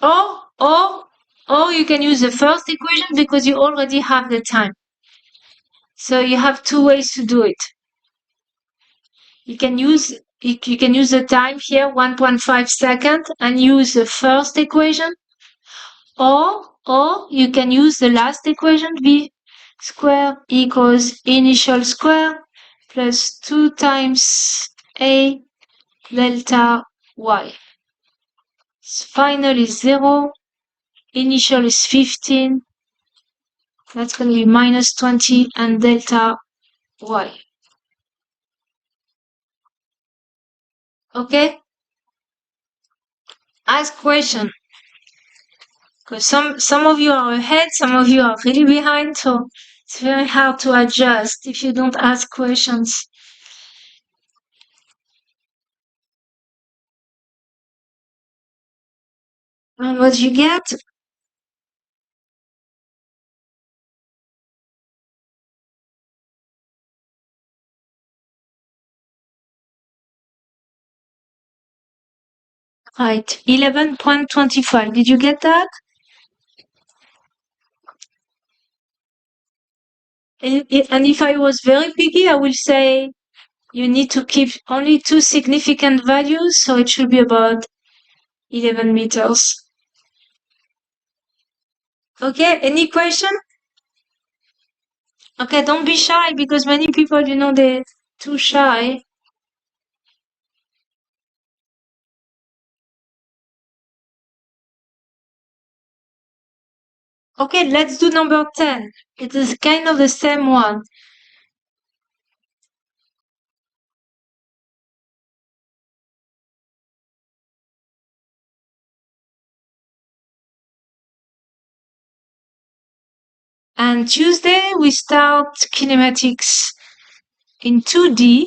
Or you can use the first equation because you already have the time. So you have two ways to do it. You can use the time here, 1.5 seconds, and use the first equation. Or you can use the last equation, v square equals initial square plus 2 times a delta y. Final is 0. Initial is 15. That's going to be -20 and delta y. Okay? Ask question. Because some of you are ahead, some of you are really behind, so it's very hard to adjust if you don't ask questions. And what you get? Right, 11.25. Did you get that? And if I was very picky, I will say you need to keep only 2 significant values, so it should be about 11 meters. Okay, any question? Okay, don't be shy because many people, they're too shy. Okay, let's do number 10. It is kind of the same one. And Tuesday, we start kinematics in 2D.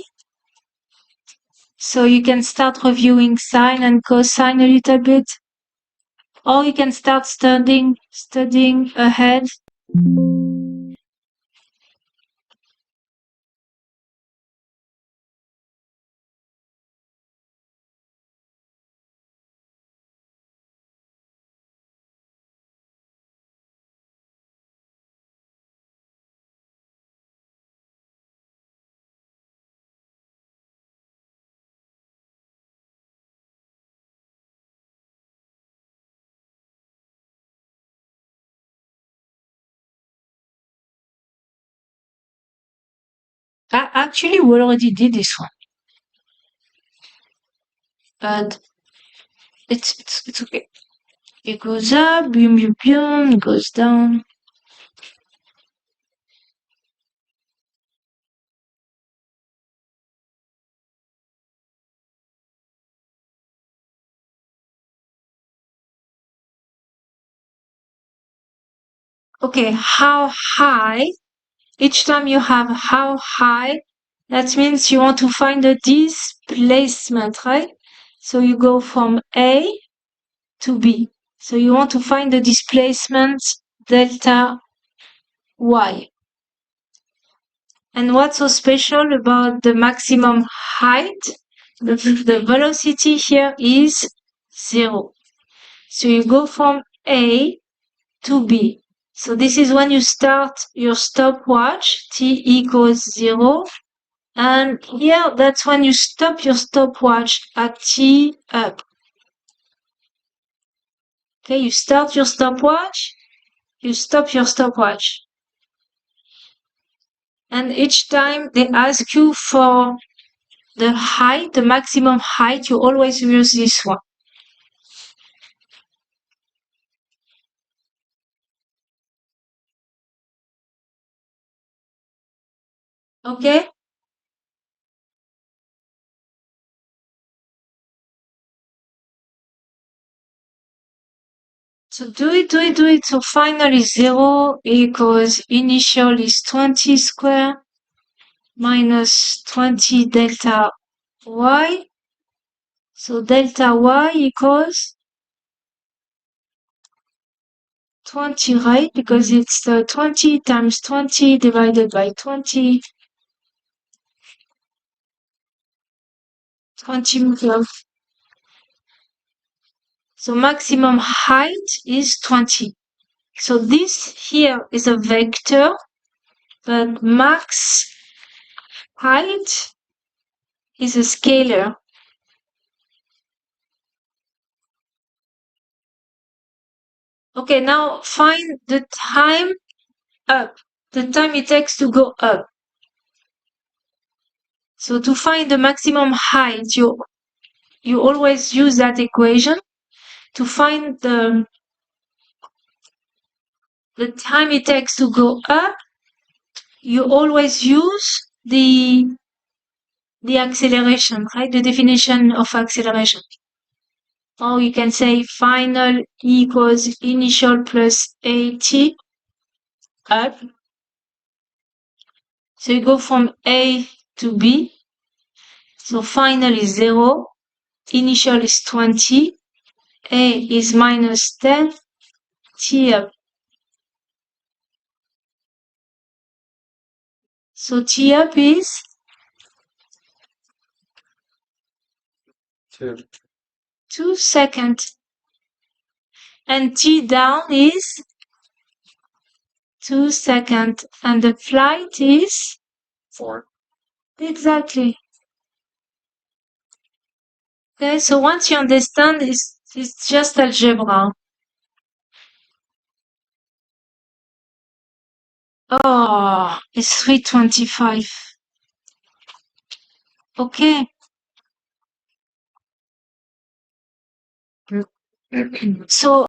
So you can start reviewing sine and cosine a little bit. Or you can start studying ahead. Actually, we already did this one. But it's okay. It goes up, boom, boom, boom, it goes down. Okay, how high? Each time you have how high, that means you want to find the displacement, right? So you go from A to B. So you want to find the displacement delta y. And what's so special about the maximum height? The velocity here is 0. So you go from A to B. So this is when you start your stopwatch, t equals 0. And here, that's when you stop your stopwatch at t up. Okay, you start your stopwatch, you stop your stopwatch. And each time they ask you for the height, the maximum height, you always use this one. Okay? So do it. So finally 0 equals initial is 20 square minus 20 delta y. So delta y equals 20, right? Because it's 20 times 20 divided by 20. 20 meters. So maximum height is 20. So this here is a vector, but max height is a scalar. Okay, now find the time up, the time it takes to go up. So to find the maximum height, you always use that equation. To find the time it takes to go up, you always use the acceleration, right? The definition of acceleration. Or you can say final equals initial plus AT up. So you go from A to B. So final is 0, initial is 20, A is minus 10, T up. So T up is 2 seconds. And T down is 2 seconds. And the flight is 4. Exactly. Okay, so once you understand, it's just algebra. Oh, it's 325. Okay. So